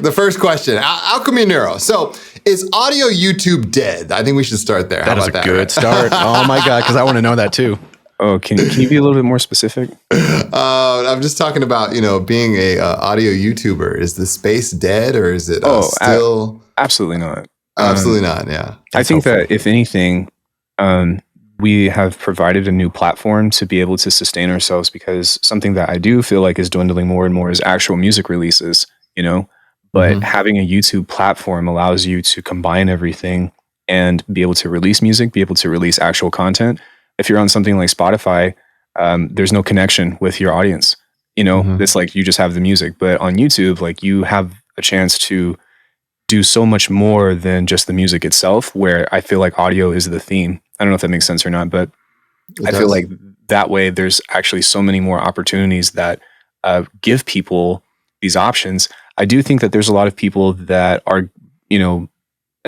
The first question, Alckemy Neuro. So, is audio YouTube dead? I think we should start there. That is a good start. Oh my God, because I want to know that too. Oh, can you be a little bit more specific? I'm just talking about, being a audio YouTuber. Is the space dead, or is it still? Absolutely not. Absolutely not. Yeah. I think that if anything, we have provided a new platform to be able to sustain ourselves, because something that I do feel like is dwindling more and more is actual music releases, but having a YouTube platform allows you to combine everything and be able to release music, be able to release actual content. If you're on something like Spotify, there's no connection with your audience. It's like you just have the music. But on YouTube, like, you have a chance to do so much more than just the music itself, where I feel like audio is the theme. I don't know if that makes sense or not, but I feel like that way there's actually so many more opportunities that give people these options. I do think that there's a lot of people that are, and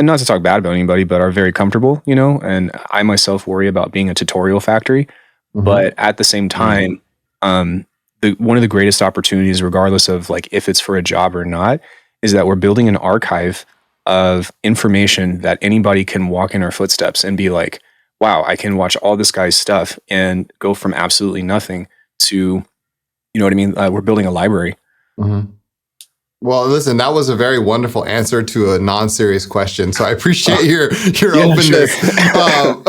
not to talk bad about anybody, but are very comfortable, and I myself worry about being a tutorial factory. But at the same time, one of the greatest opportunities, regardless of like if it's for a job or not, is that we're building an archive of information that anybody can walk in our footsteps and be like, wow, I can watch all this guy's stuff and go from absolutely nothing to, you know what I mean? We're building a library. Well, listen, that was a very wonderful answer to a non-serious question. So I appreciate your openness. Sure.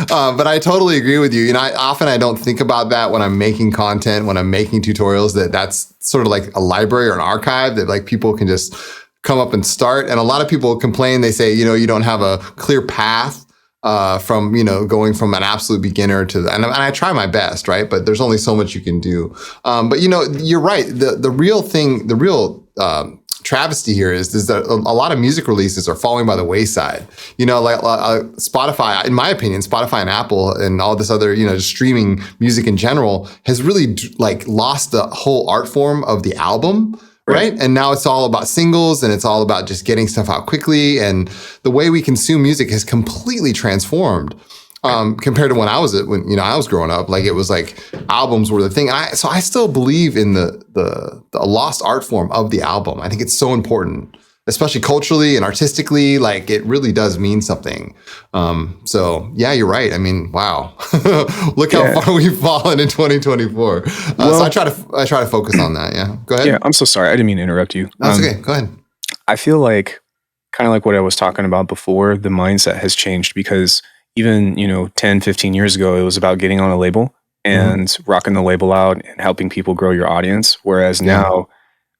But I totally agree with you. I don't think about that when I'm making content, when I'm making tutorials, that's sort of like a library or an archive that like people can just come up and start. And a lot of people complain. They say, you don't have a clear path from, going from an absolute beginner to and I try my best, right? But there's only so much you can do. But you're right. The real travesty here is that a lot of music releases are falling by the wayside. Like Spotify, in my opinion, Spotify and Apple and all this other, just streaming music in general has really like lost the whole art form of the album. Right. And now it's all about singles, and it's all about just getting stuff out quickly. And the way we consume music has completely transformed compared to when I was growing up. Like, it was like albums were the thing. So I still believe in the lost art form of the album. I think it's so important, especially culturally and artistically. Like, it really does mean something. So yeah, you're right. I mean, wow, look how far we've fallen in 2024. So I try to focus on that. Yeah, go ahead. Yeah, I'm so sorry. I didn't mean to interrupt you. That's okay. Go ahead. I feel like kind of like what I was talking about before, the mindset has changed, because even, 10, 15 years ago, it was about getting on a label and rocking the label out and helping people grow your audience. Whereas now,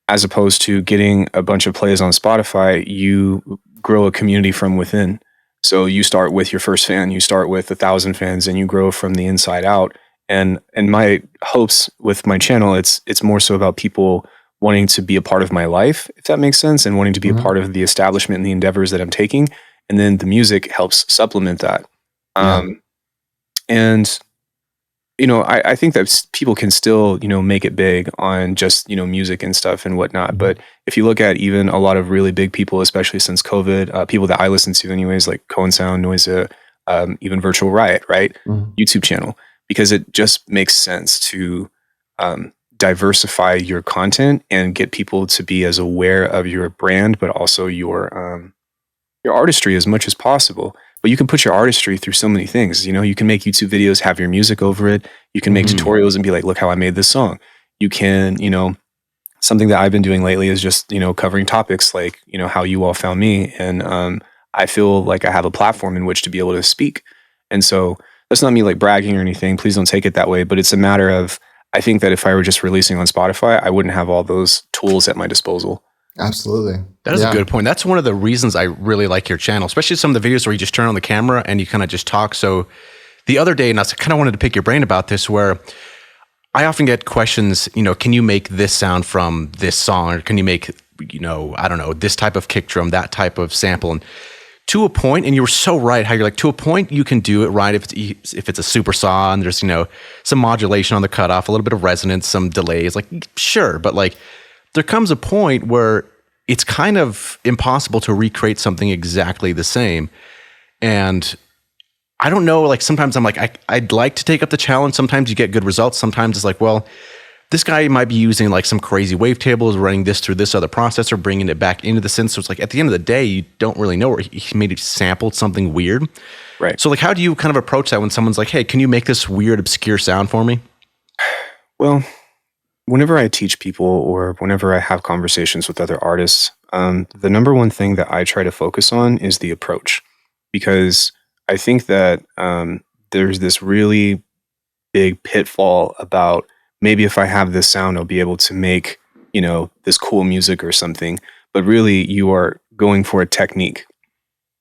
as opposed to getting a bunch of plays on Spotify, you grow a community from within. So you start with your first fan, you start with 1,000 fans, and you grow from the inside out. And my hopes with my channel, it's more so about people wanting to be a part of my life, if that makes sense, and wanting to be a part of the establishment and the endeavors that I'm taking. And then the music helps supplement that. And I think that people can still, make it big on just, music and stuff and whatnot. But if you look at even a lot of really big people, especially since COVID, people that I listen to anyways, like Cohen Sound, Noisia, even Virtual Riot, right? YouTube channel, because it just makes sense to diversify your content and get people to be as aware of your brand, but also your artistry as much as possible. But you can put your artistry through so many things. You can make YouTube videos, have your music over it. You can make tutorials and be like, look how I made this song. You can, something that I've been doing lately is just, covering topics like, how you all found me. And I feel like I have a platform in which to be able to speak. And so that's not me like bragging or anything. Please don't take it that way. But it's a matter of, I think that if I were just releasing on Spotify, I wouldn't have all those tools at my disposal. Absolutely. That is a good point. That's one of the reasons I really like your channel, especially some of the videos where you just turn on the camera and you kind of just talk. So the other day, and I kind of wanted to pick your brain about this, where I often get questions, can you make this sound from this song? Or can you make, I don't know, this type of kick drum, that type of sample? And to a point, and you were so right, how you're like, to a point, you can do it right if it's a super saw and there's, some modulation on the cutoff, a little bit of resonance, some delays, like, sure. But like, there comes a point where it's kind of impossible to recreate something exactly the same. And I don't know, like sometimes I'm like, I'd like to take up the challenge. Sometimes you get good results. Sometimes it's like, well, this guy might be using like some crazy wavetables, running this through this other processor, bringing it back into the synth. So it's like at the end of the day, you don't really know where he maybe sampled something weird. Right. So like, how do you kind of approach that when someone's like, hey, can you make this weird, obscure sound for me? Well, whenever I teach people or whenever I have conversations with other artists, the number one thing that I try to focus on is the approach, because I think that there's this really big pitfall about maybe if I have this sound, I'll be able to make, this cool music or something. But really, you are going for a technique.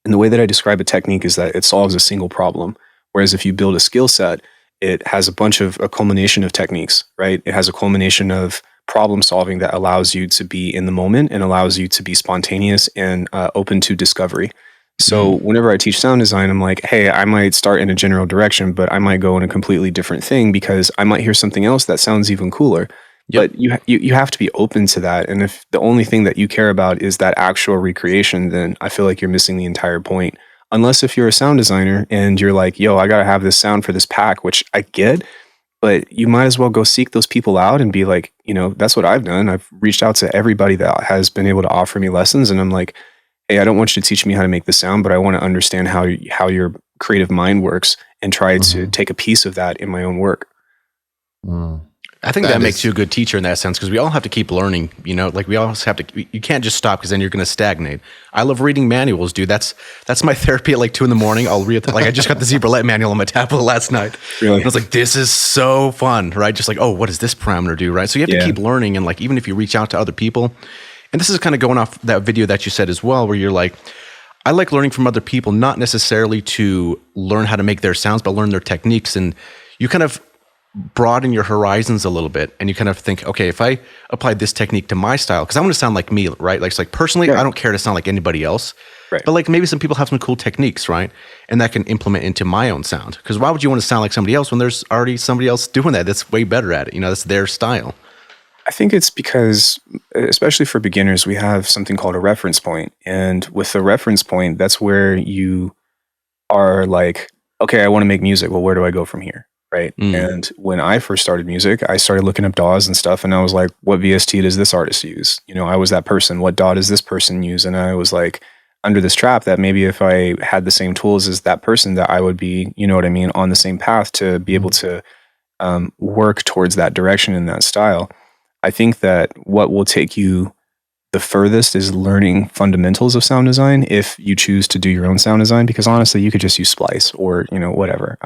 And the way that I describe a technique is that it solves a single problem. Whereas if you build a skill set, it has a culmination of techniques, right? It has a culmination of problem solving that allows you to be in the moment and allows you to be spontaneous and open to discovery. So whenever I teach sound design, I'm like, hey, I might start in a general direction, but I might go in a completely different thing because I might hear something else that sounds even cooler. Yep. But you have to be open to that. And if the only thing that you care about is that actual recreation, then I feel like you're missing the entire point. Unless if you're a sound designer and you're like, yo, I got to have this sound for this pack, which I get, but you might as well go seek those people out and be like, that's what I've done. I've reached out to everybody that has been able to offer me lessons. And I'm like, hey, I don't want you to teach me how to make the sound, but I want to understand how your creative mind works and try to take a piece of that in my own work. I think that makes you a good teacher in that sense, because we all have to keep learning, like we always have to, you can't just stop because then you're going to stagnate. I love reading manuals, dude. That's my therapy at like 2 a.m. I'll read, I just got the ZebraLet manual on my tablet last night. Really? And I was like, this is so fun, right? Just like, oh, what does this parameter do, right? So you have to keep learning. And like, even if you reach out to other people, and this is kind of going off that video that you said as well, where you're like, I like learning from other people, not necessarily to learn how to make their sounds, but learn their techniques. And you kind of broaden your horizons a little bit, and you kind of think, okay, if I apply this technique to my style, because I want to sound like me, right? Like, it's like personally, I don't care to sound like anybody else, right? But like maybe some people have some cool techniques, right? And that can implement into my own sound. Because why would you want to sound like somebody else when there's already somebody else doing that that's way better at it? That's their style. I think it's because, especially for beginners, we have something called a reference point. And with the reference point, that's where you are like, okay, I want to make music. Well, where do I go from here? Right. And when I first started music, I started looking up DAWs and stuff. And I was like, what VST does this artist use? I was that person. What DAW does this person use? And I was like, under this trap that maybe if I had the same tools as that person, that I would be, on the same path to be able to work towards that direction in that style. I think that what will take you the furthest is learning fundamentals of sound design if you choose to do your own sound design, because honestly, you could just use Splice or, whatever.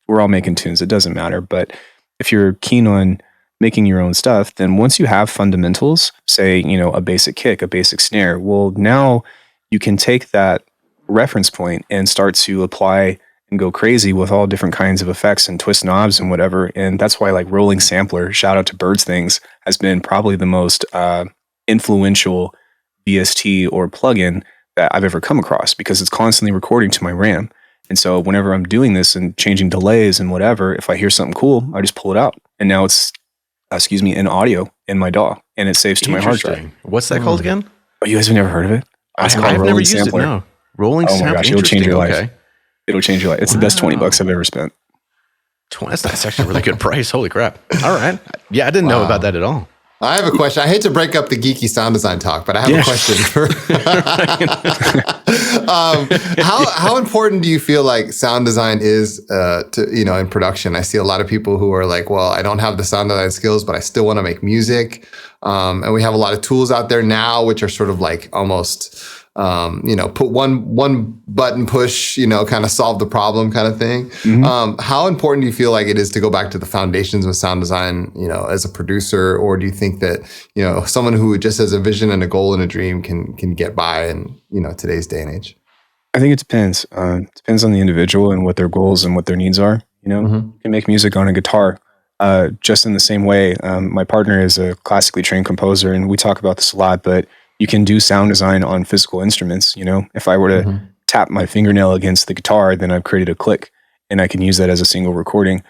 We're all making tunes. It doesn't matter. But if you're keen on making your own stuff, then once you have fundamentals, say, a basic kick, a basic snare, well, now you can take that reference point and start to apply and go crazy with all different kinds of effects and twist knobs and whatever. And that's why like Rolling Sampler, shout out to Birds Things, has been probably the most influential VST or plugin that I've ever come across, because it's constantly recording to my RAM. And so whenever I'm doing this and changing delays and whatever, if I hear something cool, I just pull it out. And now it's, in audio in my DAW, and it saves to my hard drive. What's that called again? Oh, you guys have never heard of it? I've never used Sampler. It, no. Rolling Sampler. Oh my gosh, it'll change your life. Okay. It'll change your life. It's the best $20 I've ever spent. That's actually a really good price. Holy crap. All right. Yeah, I didn't know about that at all. I have a question. I hate to break up the geeky sound design talk, but I have a question for how important do you feel like sound design is to in production? I see a lot of people who are like, well, I don't have the sound design skills, but I still want to make music. And we have a lot of tools out there now, which are sort of like almost put one button push, kind of solve the problem kind of thing. How important do you feel like it is to go back to the foundations of sound design, as a producer? Or do you think that, someone who just has a vision and a goal and a dream can get by in, today's day and age? I think it depends. It depends on the individual and what their goals and what their needs are. You can make music on a guitar. Just in the same way, my partner is a classically trained composer, and we talk about this a lot, but you can do sound design on physical instruments. If I were to tap my fingernail against the guitar, then I've created a click, and I can use that as a single recording.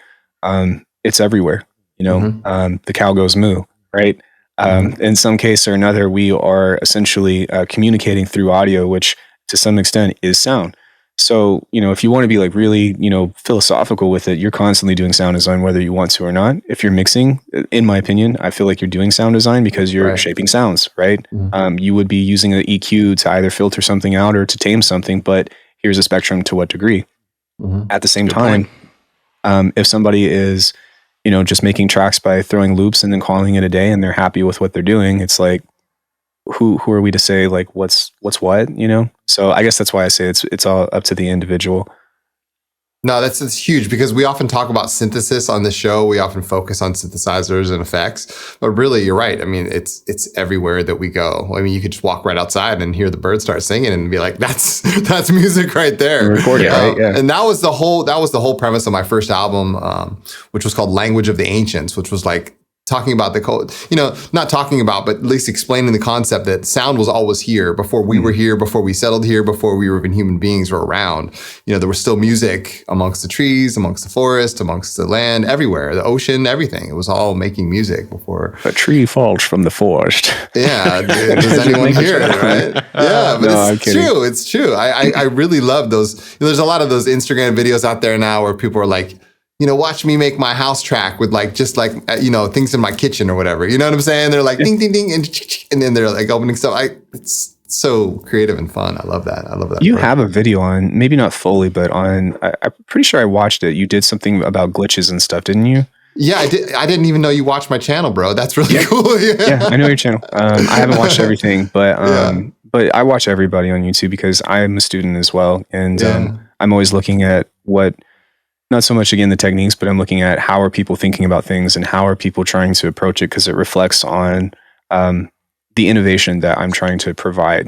It's everywhere. The cow goes moo, right? In some case or another, we are essentially communicating through audio, which to some extent is sound. So, if you want to be like really, philosophical with it, you're constantly doing sound design, whether you want to or not. If you're mixing, in my opinion, I feel like you're doing sound design because you're shaping sounds, right? You would be using an EQ to either filter something out or to tame something, but here's a spectrum to what degree. At the same time, if somebody is, just making tracks by throwing loops and then calling it a day and they're happy with what they're doing, it's like, who are we to say like what's what, So I guess that's why I say it's all up to the individual. No, that's huge because we often talk about synthesis on the show. We often focus on synthesizers and effects, but really, you're right. I mean, it's everywhere that we go. I mean, you could just walk right outside and hear the birds start singing and be like, "That's music right there." Record it, right? Yeah. And that was the whole premise of my first album, which was called "Language of the Ancients," which was like talking about the code, not talking about, but at least explaining the concept that sound was always here before we were here, before we settled here, before we were even human beings were around. There was still music amongst the trees, amongst the forest, amongst the land, everywhere, the ocean, everything. It was all making music before. A tree falls from the forest. Yeah. Does anyone hear it, right? Yeah, but it's true. It's true. I really love those. There's a lot of those Instagram videos out there now where people are like, watch me make my house track with things in my kitchen or whatever. You know what I'm saying? They're like ding, ding, ding, and then they're like opening stuff. It's so creative and fun. I love that. You have a video on, maybe not fully, but I'm pretty sure I watched it. You did something about glitches and stuff, didn't you? Yeah, I did. I didn't even know you watched my channel, bro. That's really cool. Yeah, I know your channel. I haven't watched everything, but I watch everybody on YouTube because I'm a student as well, and I'm always looking at what. Not so much, again, the techniques, but I'm looking at how are people thinking about things and how are people trying to approach it, because it reflects on the innovation that I'm trying to provide,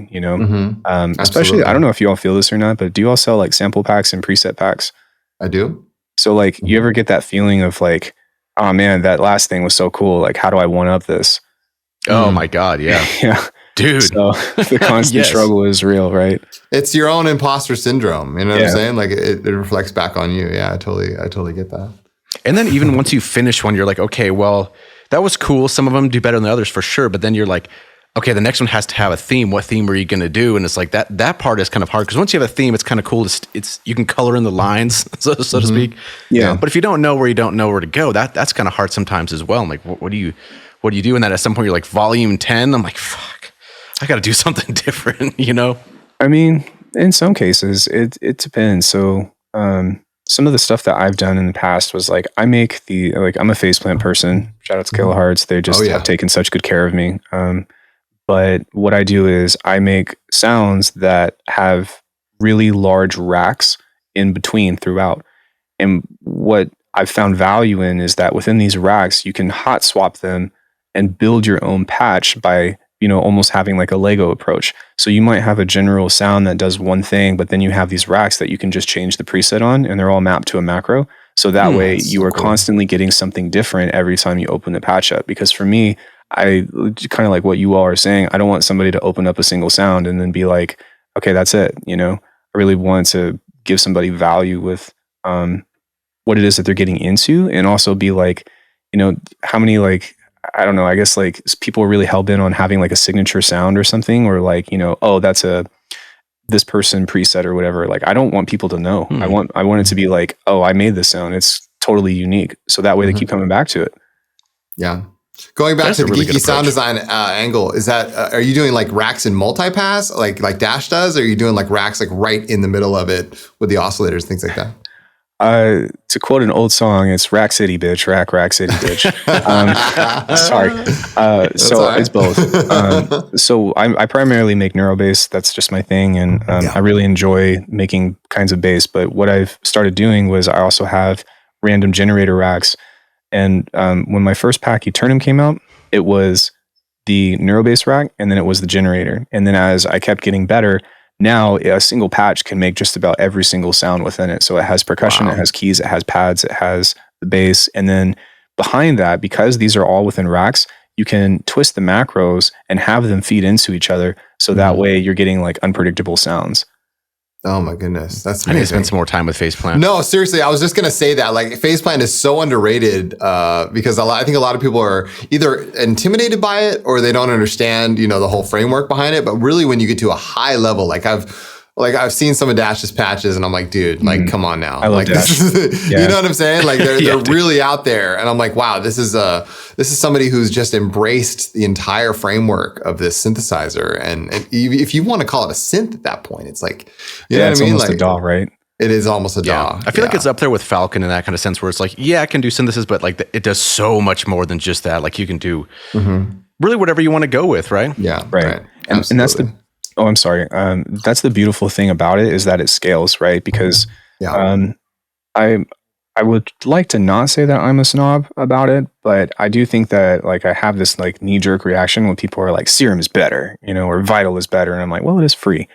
especially, I don't know if you all feel this or not, but do you all sell like sample packs and preset packs? I do. So like, you ever get that feeling of like, oh man, that last thing was so cool. Like, how do I one up this? Oh my God. Yeah. Yeah. Dude. So the constant struggle is real, right? It's your own imposter syndrome. You know what I'm saying? Like it reflects back on you. Yeah, I totally get that. And then even once you finish one, you're like, okay, well, that was cool. Some of them do better than others for sure. But then you're like, okay, the next one has to have a theme. What theme are you going to do? And it's like that part is kind of hard because once you have a theme, it's kind of cool. It's you can color in the lines, so to speak. Yeah. But if you don't know where to go, that's kind of hard sometimes as well. I'm like, what do you do? And then at some point you're like volume 10. I'm like, fuck. I got to do something different, I mean, in some cases, it depends. So, some of the stuff that I've done in the past was like, I'm a faceplant person. Shout out to Kilohearts. They just have taken such good care of me. But what I do is I make sounds that have really large racks in between throughout. And what I've found value in is that within these racks, you can hot swap them and build your own patch by almost having like a Lego approach. So you might have a general sound that does one thing, but then you have these racks that you can just change the preset on and they're all mapped to a macro. So that way you are constantly getting something different every time you open the patch up. Because for me, I kind of like what you all are saying. I don't want somebody to open up a single sound and then be like, okay, that's it. I really want to give somebody value with what it is that they're getting into, and also be like, how many like, I don't know, I guess like people are really hell bent on having like a signature sound or something, or like, oh, that's this person preset or whatever. Like, I don't want people to know. I want it to be like, oh, I made this sound. It's totally unique. So that way they keep coming back to it. Yeah. Going back to the really geeky sound design angle, is that, are you doing like racks and multipass like Dash does? Or are you doing like racks like right in the middle of it with the oscillators, things like that? To quote an old song, it's Rack City, bitch. Rack City, bitch. Sorry. So right. It's both. So I primarily make neuro bass. That's just my thing. And I really enjoy making kinds of bass. But what I've started doing was I also have random generator racks. And when my first pack Eternum came out, it was the neuro bass rack, and then it was the generator. And then as I kept getting better, now a single patch can make just about every single sound within it. So it has percussion, it has keys, it has pads, it has the bass. And then behind that, because these are all within racks, you can twist the macros and have them feed into each other. So that way you're getting like unpredictable sounds. Oh my goodness. That's amazing. I need to spend some more time with Faceplant. No, seriously. I was just going to say that like Faceplant is so underrated because I think a lot of people are either intimidated by it or they don't understand, the whole framework behind it. But really when you get to a high level, like I've like I've seen some of Dash's patches and I'm like, dude, like, come on now. I love like, Dash. You know what I'm saying? Like they're Yeah, dude. really out there. And I'm like, wow, this is somebody who's just embraced the entire framework of this synthesizer. And if you want to call it a synth at that point, it's like, you know what I mean? Almost Like a DAW, right? it is almost a DAW. I feel like it's up there with Falcon in that kind of sense where it's like, yeah, I can do synthesis, but like it does so much more than just that. Like you can do really whatever you want to go with, right? Yeah. Right. And that's the, oh, I'm sorry. That's the beautiful thing about it is that it scales, right? Because I would like to not say that I'm a snob about it, but I do think that like I have this like knee-jerk reaction when people are like Serum is better, you know, or Vital is better. And I'm like, well, it is free.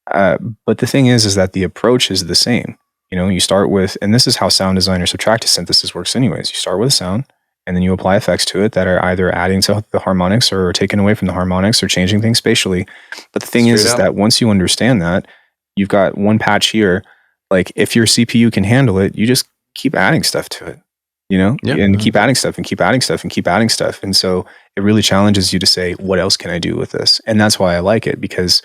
But the thing is that the approach is the same. You know, you start with, and this is how sound design or subtractive synthesis works anyways. You start with a sound, and then you apply effects to it that are either adding to the harmonics or taking away from the harmonics or changing things spatially. But the thing is that once you understand that, you've got one patch here. Like if your CPU can handle it, you just keep adding stuff to it, you know, and keep adding stuff and keep adding stuff and keep adding stuff. And so it really challenges you to say, what else can I do with this? And that's why I like it, because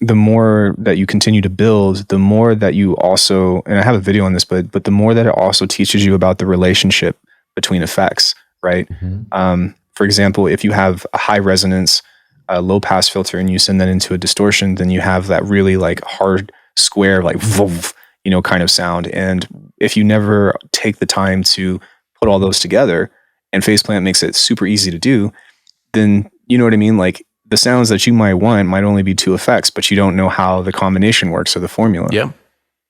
the more that you continue to build, the more that you also, and I have a video on this, but the more that it also teaches you about the relationship between effects, right? For example, if you have a high resonance, low pass filter and you send that into a distortion, then you have that really like hard square, like vroom, you know, kind of sound. And if you never take the time to put all those together, and Faceplant makes it super easy to do, then you know what I mean? Like the sounds that you might want might only be two effects, but you don't know how the combination works or the formula. Yeah.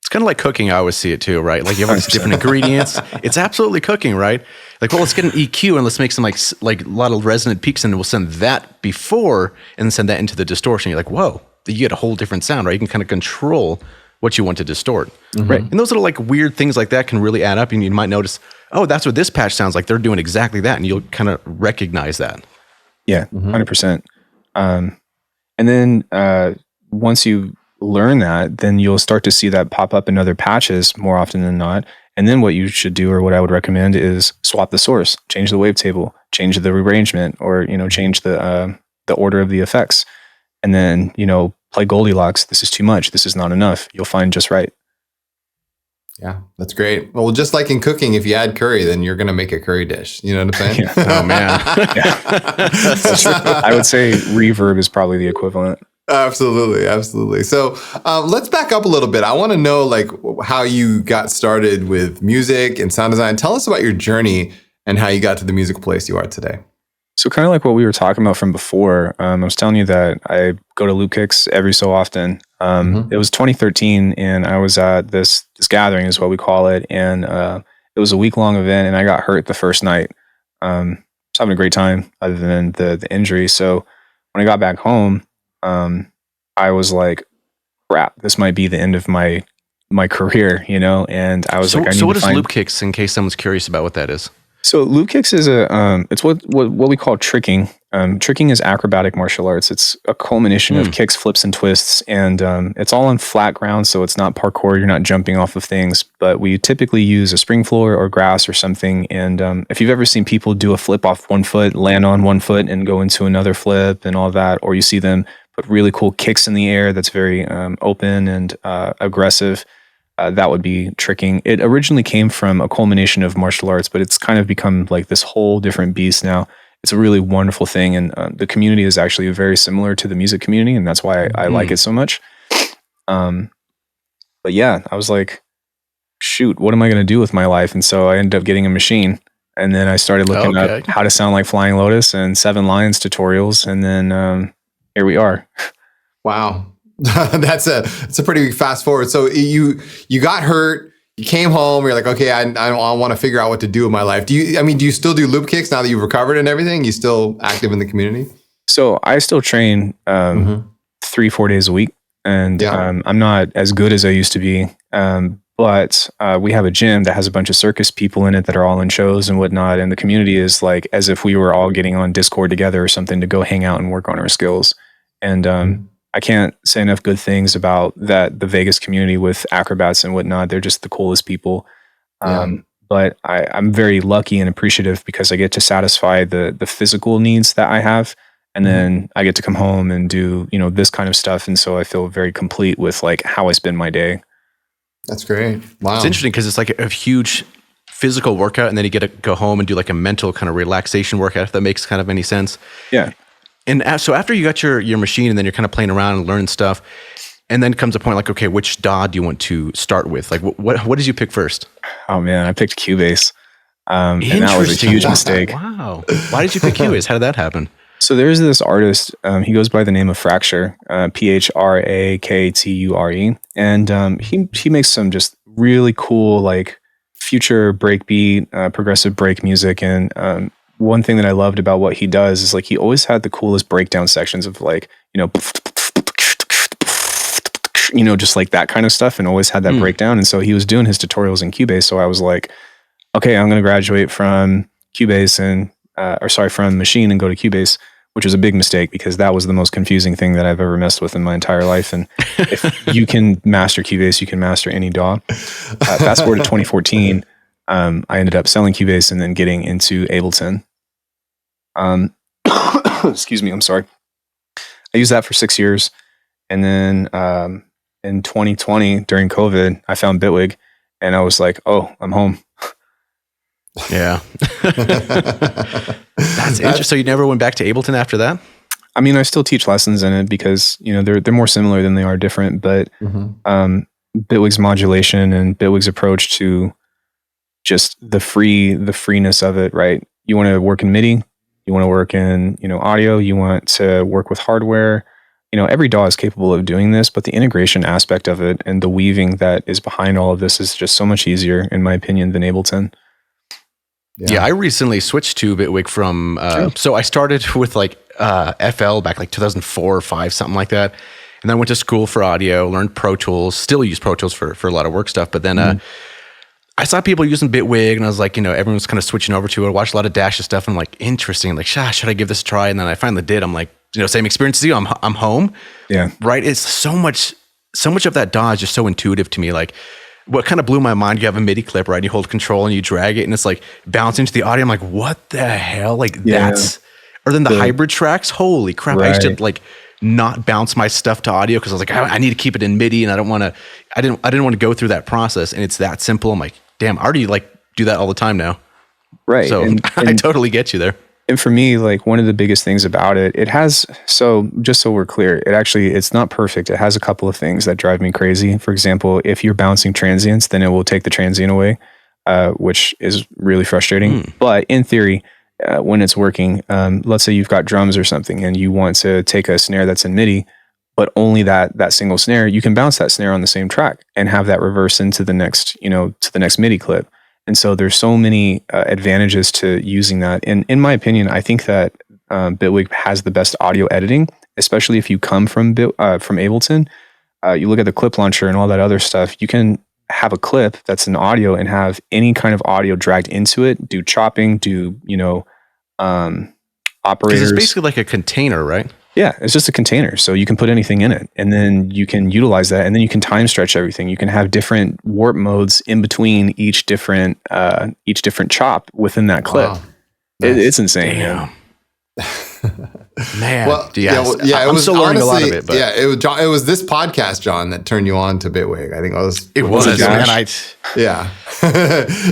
It's kind of like cooking. I always see it too, right? Like you have all these different ingredients. It's absolutely cooking, right? Like, well, let's get an EQ and let's make some like a lot of resonant peaks, and we'll send that before and then send that into the distortion. You're like, whoa, you get a whole different sound, right? You can kind of control what you want to distort. Right. And those little like weird things like that can really add up, and you might notice, oh, that's what this patch sounds like. They're doing exactly that, and you'll kind of recognize that. Yeah, 100%. And then once you learn that, then you'll start to see that pop up in other patches more often than not. And then what you should do, or what I would recommend, is swap the source, change the wavetable, change the rearrangement, or you know, change the order of the effects, and then you know, play Goldilocks. This is too much. This is not enough. You'll find just right. Yeah, that's great. Well, just like in cooking, if you add curry, then you're going to make a curry dish. You know what I'm saying? Oh, man. I would say reverb is probably the equivalent. Absolutely. Absolutely. So let's back up a little bit. I want to know like how you got started with music and sound design. Tell us about your journey and how you got to the musical place you are today. So kind of like what we were talking about from before, I was telling you that I go to Loop Kicks every so often. It was 2013 and I was at this gathering is what we call it. And it was a week-long event and I got hurt the first night. I was having a great time other than the injury. So when I got back home, I was like, crap, this might be the end of my career, you know? And I was like, so what is Loop Kicks, in case someone's curious about what that is? So Loop Kicks is it's what we call tricking. Tricking is acrobatic martial arts. It's a culmination of kicks, flips, and twists, and it's all on flat ground, so it's not parkour. You're not jumping off of things, but we typically use a spring floor or grass or something. And if you've ever seen people do a flip off one foot, land on one foot, and go into another flip and all that, or you see them put really cool kicks in the air that's very open and aggressive, that would be tricking. It originally came from a culmination of martial arts, but it's kind of become like this whole different beast now. It's a really wonderful thing, and the community is actually very similar to the music community, and that's why I like it so much. But yeah, I was like, shoot, what am I going to do with my life? And so I ended up getting a machine, and then I started looking up how to sound like Flying Lotus and 7 Lions tutorials, and then here we are. Wow. That's a pretty fast forward. So you got hurt, you came home, you're like, okay, I want to figure out what to do with my life. Do you still do Loop Kicks now that you've recovered and everything? You still active in the community? So I still train 3-4 days a week, and I'm not as good as I used to be. But we have a gym that has a bunch of circus people in it that are all in shows and whatnot. And the community is like as if we were all getting on Discord together or something to go hang out and work on our skills. And I can't say enough good things about that. The Vegas community with acrobats and whatnot, they're just the coolest people. But I'm very lucky and appreciative because I get to satisfy the physical needs that I have. And then I get to come home and do, this kind of stuff. And so I feel very complete with like how I spend my day. That's great. Wow. It's interesting because it's like a huge physical workout, and then you get to go home and do like a mental kind of relaxation workout, if that makes kind of any sense. Yeah. And so after you got your machine and then you're kind of playing around and learning stuff, and then comes a point like, okay, which DAW do you want to start with? Like, what did you pick first? Oh man, I picked Cubase. And that was a huge mistake. Wow. Why did you pick Cubase? How did that happen? So there's this artist, he goes by the name of Fracture, Phrakture. And he makes some just really cool, like future breakbeat, progressive break music. And one thing that I loved about what he does is like he always had the coolest breakdown sections of like, just like that kind of stuff, and always had that breakdown. And so he was doing his tutorials in Cubase. So I was like, okay, I'm going to graduate from Cubase and from Machine and go to Cubase, which was a big mistake because that was the most confusing thing that I've ever messed with in my entire life. And if you can master Cubase, you can master any DAW. Fast forward to 2014, I ended up selling Cubase and then getting into Ableton. Excuse me, I'm sorry. I used that for 6 years. And then in 2020, during COVID, I found Bitwig and I was like, oh, I'm home. Yeah. That's interesting. So you never went back to Ableton after that? I mean, I still teach lessons in it because, they're more similar than they are different, but Bitwig's modulation and Bitwig's approach to just the freeness of it, right? You want to work in MIDI, you want to work in, audio, you want to work with hardware. Every DAW is capable of doing this, but the integration aspect of it and the weaving that is behind all of this is just so much easier, in my opinion, than Ableton. Yeah, I recently switched to Bitwig from, so I started with like FL back like 2004 or 5, something like that. And then I went to school for audio, learned Pro Tools, still use Pro Tools for a lot of work stuff. But then I saw people using Bitwig and I was like, everyone's kind of switching over to it. I watched a lot of Dash's stuff and I'm like, interesting. Like, should I give this a try? And then I finally did. I'm like, same experience as you. I'm home. Yeah. Right. It's so much of that DAW is just so intuitive to me. Like, what kind of blew my mind, you have a MIDI clip, right? And you hold control and you drag it and it's like bouncing into the audio. I'm like, what the hell? Like or then the hybrid tracks. Holy crap. Right. I used to like not bounce my stuff to audio because I was like, I need to keep it in MIDI and I didn't want to go through that process. And it's that simple. I'm like, damn, I already like do that all the time now. Right. So I totally get you there. And for me, like one of the biggest things about it has, so just so we're clear, it's not perfect. It has a couple of things that drive me crazy. For example, if you're bouncing transients, then it will take the transient away, which is really frustrating. But in theory, when it's working, let's say you've got drums or something and you want to take a snare that's in MIDI, but only that single snare, you can bounce that snare on the same track and have that reverse into the next, to the next MIDI clip. And so there's so many advantages to using that. And in my opinion, I think that Bitwig has the best audio editing, especially if you come from Ableton. You look at the clip launcher and all that other stuff. You can have a clip that's an audio and have any kind of audio dragged into it, do chopping, do, operators. Because it's basically like a container, right? Yeah, it's just a container. So you can put anything in it and then you can utilize that and then you can time stretch everything. You can have different warp modes in between each different chop within that clip. Wow. Nice. It's insane. Damn. Man, well, I'm still learning a lot of it. But it was this podcast, John, that turned you on to Bitwig. I think it was man.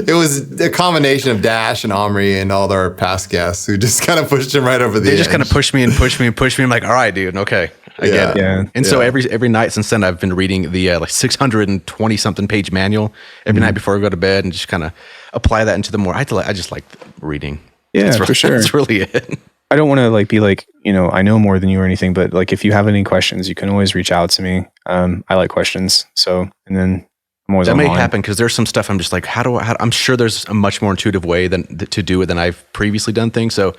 It was a combination of Dash and Omri and all our past guests who just kind of pushed him right over the edge. They just kind of pushed me. I'm like, all right, dude, okay, I get it. Yeah. And so every night since then, I've been reading the like 620 something page manual every night before I go to bed, and just kind of apply that into the more. I just like reading. Yeah, for sure. That's really it. I don't want to be like, I know more than you or anything, but like if you have any questions, you can always reach out to me. I like questions. So, and then I'm always online. That may happen because there's some stuff I'm just like, I'm sure there's a much more intuitive way to do it than I've previously done things. So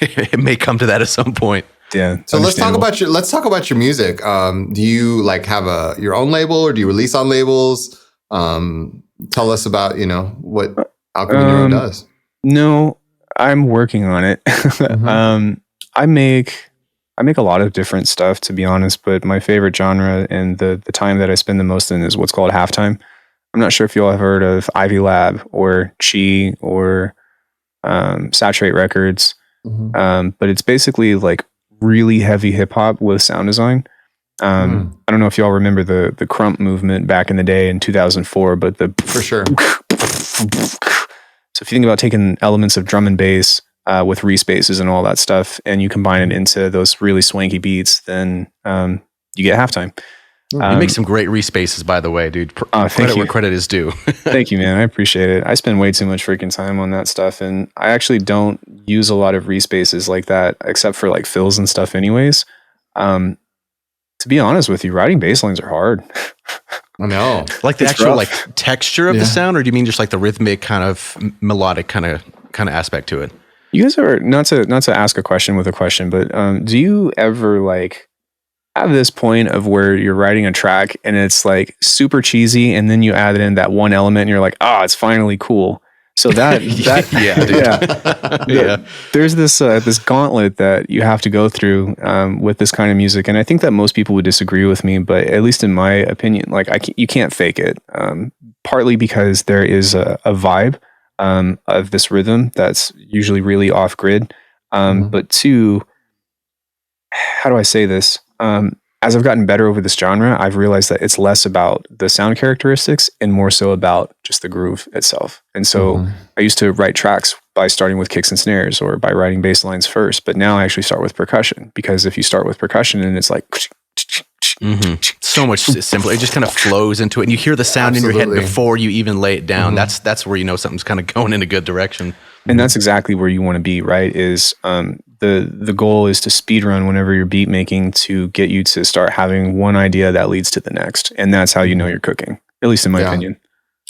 it may come to that at some point. Yeah. So let's talk about your music. Do you like have your own label or do you release on labels? Tell us about, what Alckemy Neuro does. No, I'm working on it. I make a lot of different stuff, to be honest, but my favorite genre and the time that I spend the most in is what's called halftime. I'm not sure if you all have heard of Ivy Lab or Chi or Saturate Records, but it's basically like really heavy hip hop with sound design. I don't know if y'all remember the crump movement back in the day in 2004, but for sure. So if you think about taking elements of drum and bass with respaces and all that stuff, and you combine it into those really swanky beats, then you get halftime. You make some great respaces, by the way, dude. Credit where credit is due. Thank you, man. I appreciate it. I spend way too much freaking time on that stuff, and I actually don't use a lot of respaces like that, except for like fills and stuff anyways. To be honest with you, writing bass lines are hard. I know. Like the actual like texture of the sound, or do you mean just like the rhythmic kind of melodic kind of aspect to it? You guys are not to ask a question with a question, but do you ever like have this point of where you're writing a track and it's like super cheesy, and then you add in that one element and you're like, it's finally cool. So that there's this gauntlet that you have to go through with this kind of music, and I think that most people would disagree with me, but at least in my opinion, like you can't fake it. Partly because there is a vibe of this rhythm that's usually really off grid, but two, how do I say this? As I've gotten better over this genre, I've realized that it's less about the sound characteristics and more so about just the groove itself. And so I used to write tracks by starting with kicks and snares or by writing bass lines first, but now I actually start with percussion, because if you start with percussion and it's like so much simpler, it just kind of flows into it, and you hear the sound in your head before you even lay it down. That's where you know something's kind of going in a good direction. And that's exactly where you want to be, right? Is the goal is to speed run whenever you're beat making, to get you to start having one idea that leads to the next. And that's how you know you're cooking, at least in my opinion.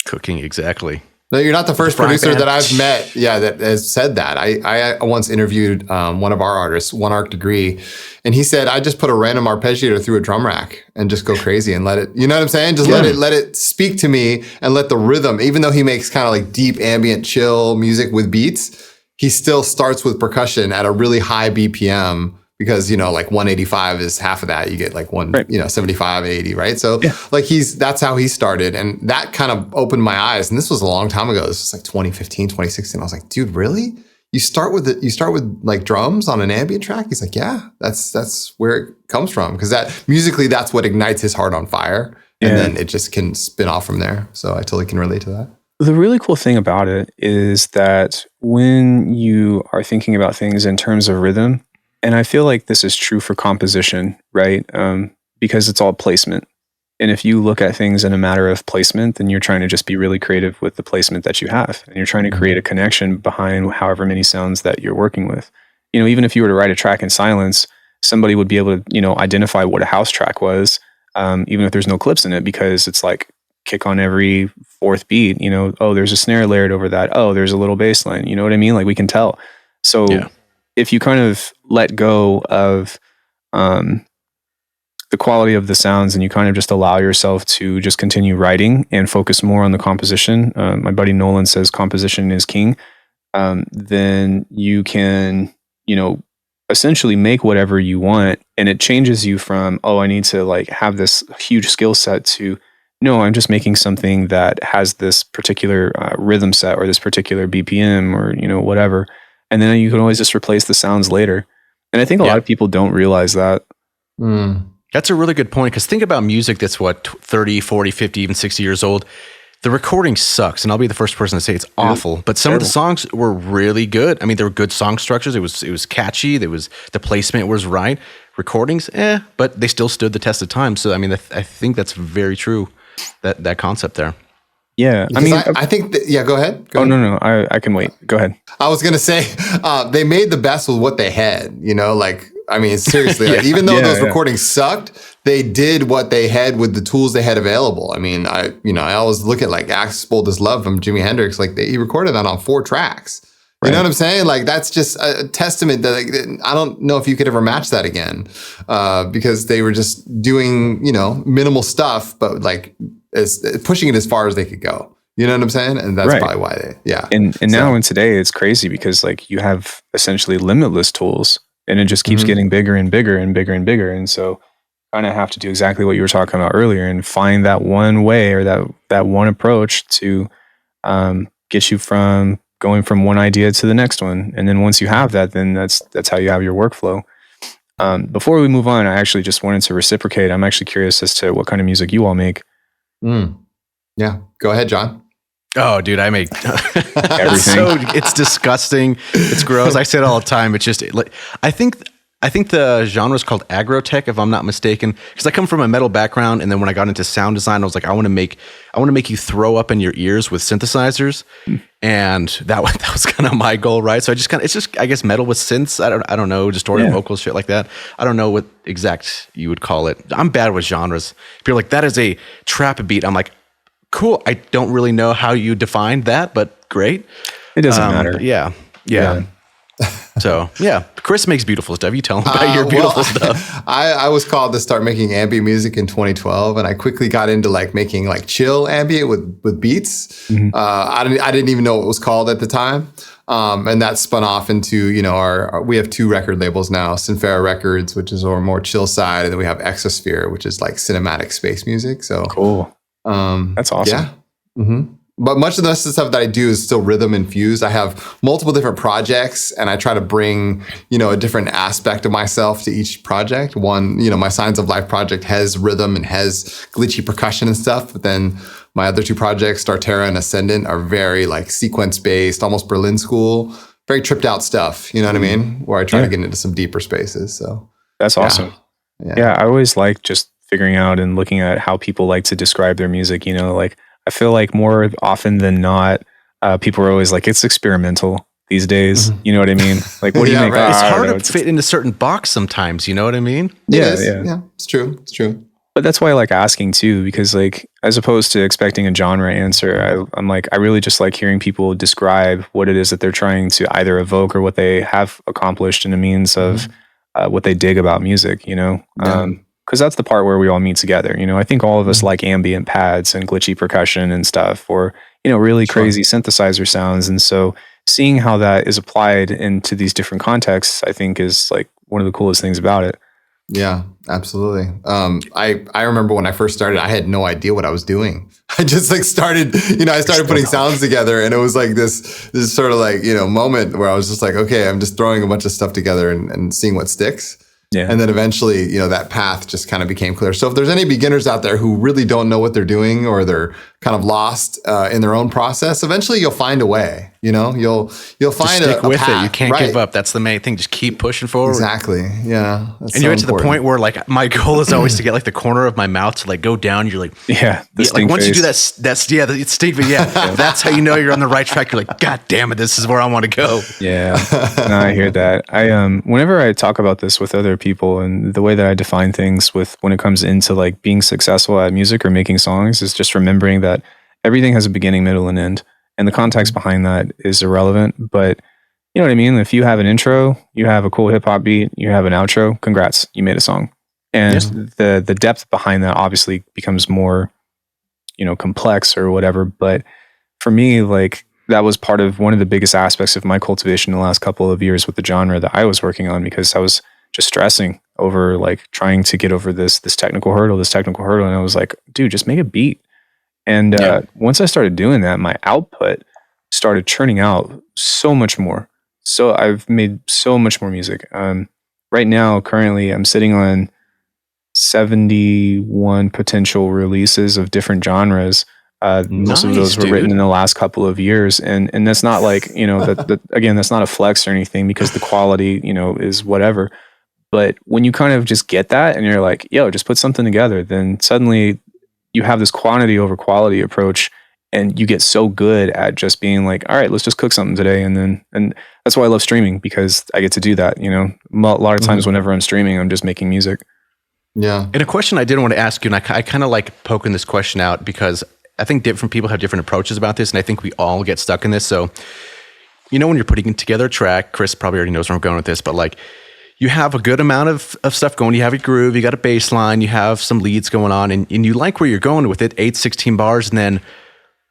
Cooking, exactly. No, you're not the first producer that I've met, that has said that. I once interviewed one of our artists, 1 Degree, and he said, I just put a random arpeggiator through a drum rack and just go crazy and let it, you know what I'm saying? Just let it speak to me and let the rhythm, even though he makes kind of like deep ambient chill music with beats, he still starts with percussion at a really high BPM, because, like 185 is half of that. You get like 75, 80, right? So that's how he started. And that kind of opened my eyes. And this was a long time ago. This was like 2015, 2016. I was like, dude, really? You start with like drums on an ambient track? He's like, yeah, that's where it comes from. Because that musically, that's what ignites his heart on fire. And then it just can spin off from there. So I totally can relate to that. The really cool thing about it is that when you are thinking about things in terms of rhythm, and I feel like this is true for composition, right? Because it's all placement. And if you look at things in a matter of placement, then you're trying to just be really creative with the placement that you have. And you're trying to create a connection behind however many sounds that you're working with. Even if you were to write a track in silence, somebody would be able to, identify what a house track was, even if there's no clips in it, because it's like kick on every fourth beat, there's a snare layered over that. Oh, there's a little bass line. You know what I mean? Like we can tell. So if you kind of let go of the quality of the sounds and you kind of just allow yourself to just continue writing and focus more on the composition, my buddy Nolan says composition is king, then you can, essentially make whatever you want. And it changes you from, I need to like have this huge skill set, to, no, I'm just making something that has this particular rhythm set or this particular BPM or, whatever. And then you can always just replace the sounds later. And I think a lot of people don't realize that. That's a really good point, because think about music that's 30, 40, 50, even 60 years old. The recording sucks, and I'll be the first person to say it's awful. But some of the songs were really good. I mean, they were good song structures. It was catchy. The placement was right. Recordings, but they still stood the test of time. So I mean, I think that's very true. That concept there. Yeah, because I think that, go ahead. Go ahead. No, I can wait. Go ahead. I was gonna say they made the best with what they had. Seriously, even though those recordings sucked, they did what they had with the tools they had available. I mean, I always look at like "Axis Bold as Love" from Jimi Hendrix. Like he recorded that on 4 tracks. You know what I'm saying? Like that's just a testament that I don't know if you could ever match that again, because they were just doing minimal stuff, but like pushing it as far as they could go. You know what I'm saying? And that's probably why And now in today, it's crazy because like you have essentially limitless tools, and it just keeps getting bigger and bigger and bigger and bigger. And so kind of have to do exactly what you were talking about earlier and find that one way or that one approach to get you from going from one idea to the next one. And then once you have that, then that's how you have your workflow. Before we move on, I actually just wanted to reciprocate. I'm actually curious as to what kind of music you all make. Yeah, go ahead, John. Oh, dude, I make everything. It's disgusting. It's gross. I say it all the time. It's just like I think the genre is called agrotech, if I'm not mistaken, because I come from a metal background, and then when I got into sound design, I was like, I want to make you throw up in your ears with synthesizers, and that was kind of my goal, right? So it's just I guess metal with synths. I don't know, distorted vocals, shit like that. I don't know what exact you would call it. I'm bad with genres. People are like, that is a trap beat. I'm like, cool. I don't really know how you defined that, but great. It doesn't matter. Yeah. So yeah, Chris makes beautiful stuff. You tell him about your beautiful stuff. I was called to start making ambient music in 2012, and I quickly got into like making like chill ambient with beats. I didn't even know what it was called at the time, and that spun off into we have 2 record labels now: Synphaera Records, which is our more chill side, and then we have Exosphere, which is like cinematic space music. So cool. That's awesome. Yeah. But much of the stuff that I do is still rhythm infused. I have multiple different projects, and I try to bring, a different aspect of myself to each project. One, my Signs of Life project has rhythm and has glitchy percussion and stuff. But then my other 2 projects, Starterra and Ascendant, are very like sequence based, almost Berlin school, very tripped out stuff. You know what I mean? Where I try to get into some deeper spaces. So that's awesome. Yeah, I always like just figuring out and looking at how people like to describe their music. Like, I feel like more often than not, people are always like, it's experimental these days. You know what I mean? Like, what do you make? Right. It's hard to fit in a certain box sometimes. You know what I mean? Yeah, it's true. It's true. But that's why I like asking too, because like, as opposed to expecting a genre answer, I'm like, I really just like hearing people describe what it is that they're trying to either evoke or what they have accomplished in a means of what they dig about music, because that's the part where we all meet together. I think all of us like ambient pads and glitchy percussion and stuff, or, really crazy synthesizer sounds. And so seeing how that is applied into these different contexts, I think is like one of the coolest things about it. Yeah, absolutely. I remember when I first started, I had no idea what I was doing. I just like started, I started putting sounds together, and it was like this sort of like, moment where I was just like, okay, I'm just throwing a bunch of stuff together and seeing what sticks. Yeah. And then eventually, that path just kind of became clear. So if there's any beginners out there who really don't know what they're doing, or they're kind of lost in their own process, eventually you'll find a way. You'll find stick a with path. it. You can't give up. That's the main thing. Just keep pushing forward. Exactly. Yeah. And you're to the point where like my goal is always to get like the corner of my mouth to like go down. You're like, like once you do that, it's stink. But that's how you know you're on the right track. You're like, God damn it, this is where I want to go. Yeah, no, I hear that. Whenever I talk about this with other people, and the way that I define things when it comes into like being successful at music or making songs, is just remembering that everything has a beginning, middle, and end. And the context behind that is irrelevant, but you know what I mean? If you have an intro, you have a cool hip hop beat, you have an outro, congrats, you made a song. And the depth behind that obviously becomes more, complex or whatever. But for me, like, that was part of one of the biggest aspects of my cultivation in the last couple of years with the genre that I was working on, because I was just stressing over like trying to get over this technical hurdle. And I was like, dude, just make a beat. And once I started doing that, my output started churning out so much more. So I've made so much more music. Right now, currently, I'm sitting on 71 potential releases of different genres. Most of those were written in the last couple of years. And that's not like, again, that's not a flex or anything, because the quality, is whatever. But when you kind of just get that and you're like, yo, just put something together, then suddenly you have this quantity over quality approach, and you get so good at just being like, all right, let's just cook something today. And that's why I love streaming, because I get to do that. A lot of times whenever I'm streaming, I'm just making music. Yeah. And a question I did want to ask you, and I kind of like poking this question out, because I think different people have different approaches about this, and I think we all get stuck in this. So, when you're putting together a track, Chris probably already knows where I'm going with this, but like, you have a good amount of stuff going. You have a groove, you got a bass line, you have some leads going on, and you like where you're going with it, 8/16 bars, and then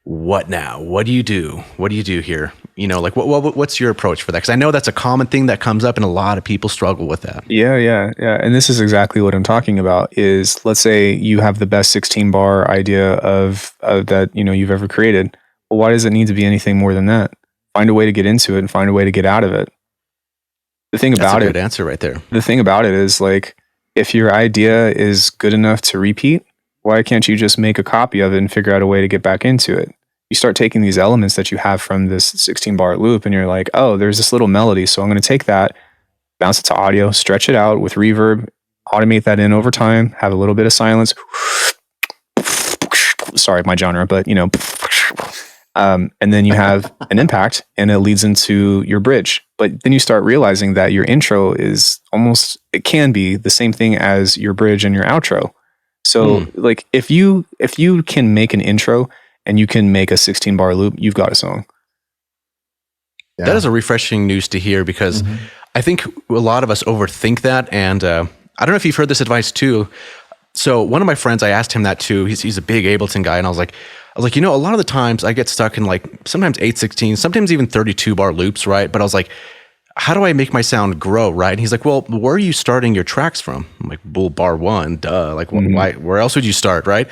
what now? What do you do? What do you do here? Like what's your approach for that? Because I know that's a common thing that comes up, and a lot of people struggle with that. Yeah. And this is exactly what I'm talking about. Is, let's say you have the best 16 bar idea of that you've ever created. Well, why does it need to be anything more than that? Find a way to get into it and find a way to get out of it. the thing That's about a it, good answer right there. the thing about it is like, if your idea is good enough to repeat, why can't you just make a copy of it and figure out a way to get back into it? You start taking these elements that you have from this 16 bar loop and you're like, oh, there's this little melody. So I'm going to take that, bounce it to audio, stretch it out with reverb, automate that in over time, have a little bit of silence. Sorry, my genre, but you know, and then you have an impact and it leads into your bridge. But then you start realizing that your intro is almost, it can be the same thing as your bridge and your outro. So like if you can make an intro and you can make a 16 bar loop, you've got a song. Yeah. That is a refreshing news to hear, because I think a lot of us overthink that. And I don't know if you've heard this advice too. So one of my friends, I asked him that too. He's a big Ableton guy. And I was like, you know, a lot of the times I get stuck in like sometimes 8/16, sometimes even 32 bar loops, right? But I was like, how do I make my sound grow, right? And he's like, well, where are you starting your tracks from? I'm like, well, bar one, duh. Like, why? Where else would you start, right?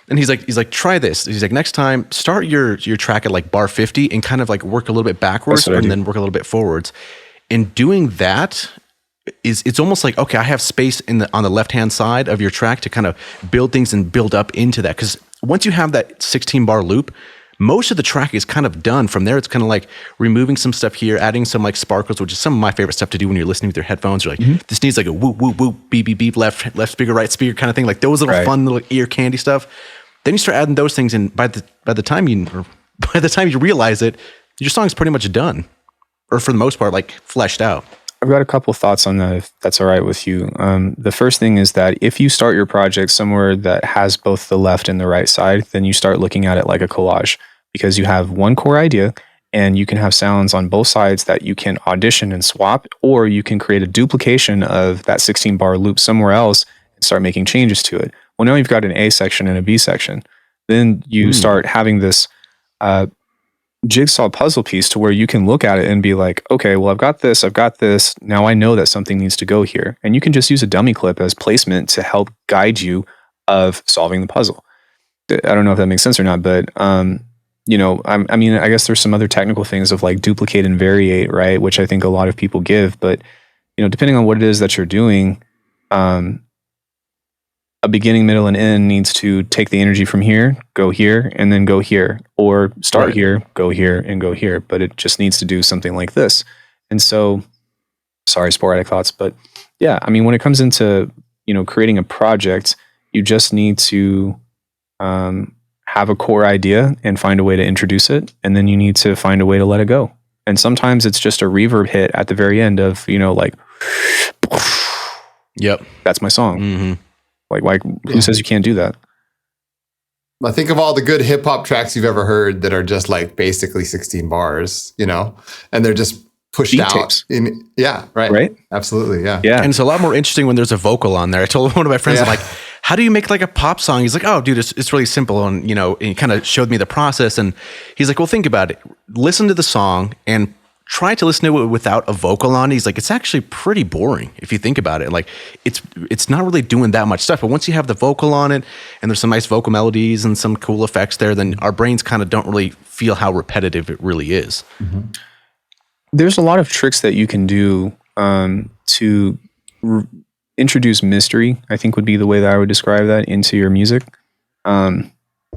And he's like, try this. He's like, next time, start your track at like bar 50 and kind of like work a little bit backwards and then work a little bit forwards. And doing that it's almost like, okay, I have space on the left-hand side of your track to kind of build things and build up into that. Because once you have that 16 bar loop, most of the track is kind of done. From there, it's kind of like removing some stuff here, adding some like sparkles, which is some of my favorite stuff to do when you're listening with your headphones. You're like, this needs like a whoop, whoop, whoop, beep, beep, beep, left speaker, right speaker kind of thing. Like those little fun little ear candy stuff. Then you start adding those things, and by the time you realize it, your song's pretty much done, or for the most part, like fleshed out. I've got a couple of thoughts on that, if that's all right with you. The first thing is that if you start your project somewhere that has both the left and the right side, then you start looking at it like a collage, because you have one core idea and you can have sounds on both sides that you can audition and swap, or you can create a duplication of that 16 bar loop somewhere else and start making changes to it. Well, now you've got an A section and a B section. Then you start having this jigsaw puzzle piece to where you can look at it and be like, okay, well, I've got this. Now I know that something needs to go here. And you can just use a dummy clip as placement to help guide you of solving the puzzle. I don't know if that makes sense or not, but you know, I mean, I guess there's some other technical things of like duplicate and variate, right? Which I think a lot of people give, but you know, depending on what it is that you're doing, a beginning, middle, and end needs to take the energy from here, go here, and then go here, or start here, go here, and go here. But it just needs to do something like this. And so, sorry, sporadic thoughts, but yeah, I mean, when it comes into, you know, creating a project, you just need to have a core idea and find a way to introduce it, and then you need to find a way to let it go. And sometimes it's just a reverb hit at the very end of, you know, like, yep, that's my song. Like, who says you can't do that? I think of all the good hip hop tracks you've ever heard that are just like basically 16 bars, you know, and they're just pushed Beat out. tapes. Right. Absolutely. Yeah. And it's a lot more interesting when there's a vocal on there. I told one of my friends, I'm like, how do you make like a pop song? He's like, oh, dude, it's really simple. And, you know, and he kind of showed me the process. And he's like, well, think about it. Listen to the song and try to listen to it without a vocal on it. He's like, it's actually pretty boring if you think about it. Like it's not really doing that much stuff. But once you have the vocal on it and there's some nice vocal melodies and some cool effects there, then our brains kind of don't really feel how repetitive it really is. There's a lot of tricks that you can do to introduce mystery, I think would be the way that I would describe that, into your music.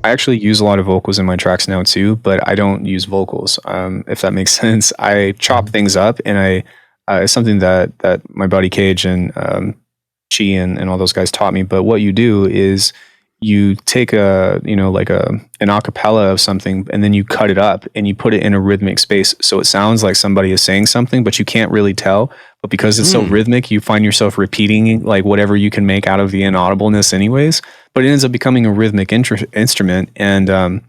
I actually use a lot of vocals in my tracks now too, but I don't use vocals, if that makes sense. I chop things up, and it's something that my buddy Cage and Chi and all those guys taught me. But what you do is you take an acapella of something, and then you cut it up and you put it in a rhythmic space, so it sounds like somebody is saying something, but you can't really tell. But because it's so rhythmic, you find yourself repeating like whatever you can make out of the inaudibleness anyways. But it ends up becoming a rhythmic instrument. And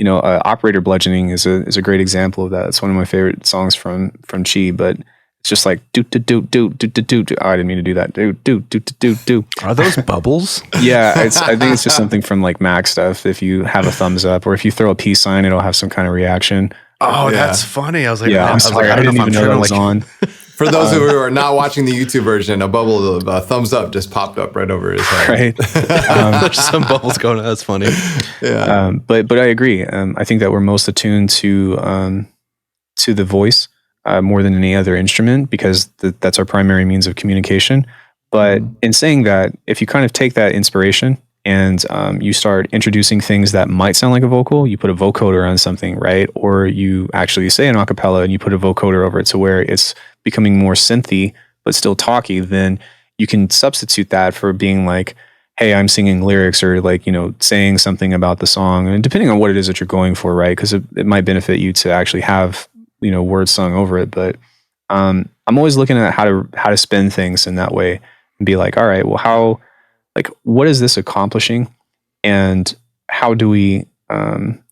operator bludgeoning is a great example of that. It's one of my favorite songs from Chi, but it's just like do do do do do do do. Oh, I didn't mean to do that. Do do do do do. Are those bubbles? Yeah, I think it's just something from like Mac stuff. If you have a thumbs up, or if you throw a peace sign, it'll have some kind of reaction. Oh, that's funny. I was like, I'm sorry, I didn't even know that was on. For those who are not watching the YouTube version, a bubble of thumbs up just popped up right over his head. Right. There's some bubbles going on. That's funny. Yeah. But I agree. I think that we're most attuned to the voice more than any other instrument because that's our primary means of communication. But in saying that, if you kind of take that inspiration and you start introducing things that might sound like a vocal, you put a vocoder on something, right? Or you actually say an acapella and you put a vocoder over it to where it's becoming more synthy, but still talky, then you can substitute that for being like, hey, I'm singing lyrics or like, saying something about the song. And depending on what it is that you're going for, right? Because it might benefit you to actually have, words sung over it. But I'm always looking at how to spin things in that way and be like, all right, well, what is this accomplishing? And how do we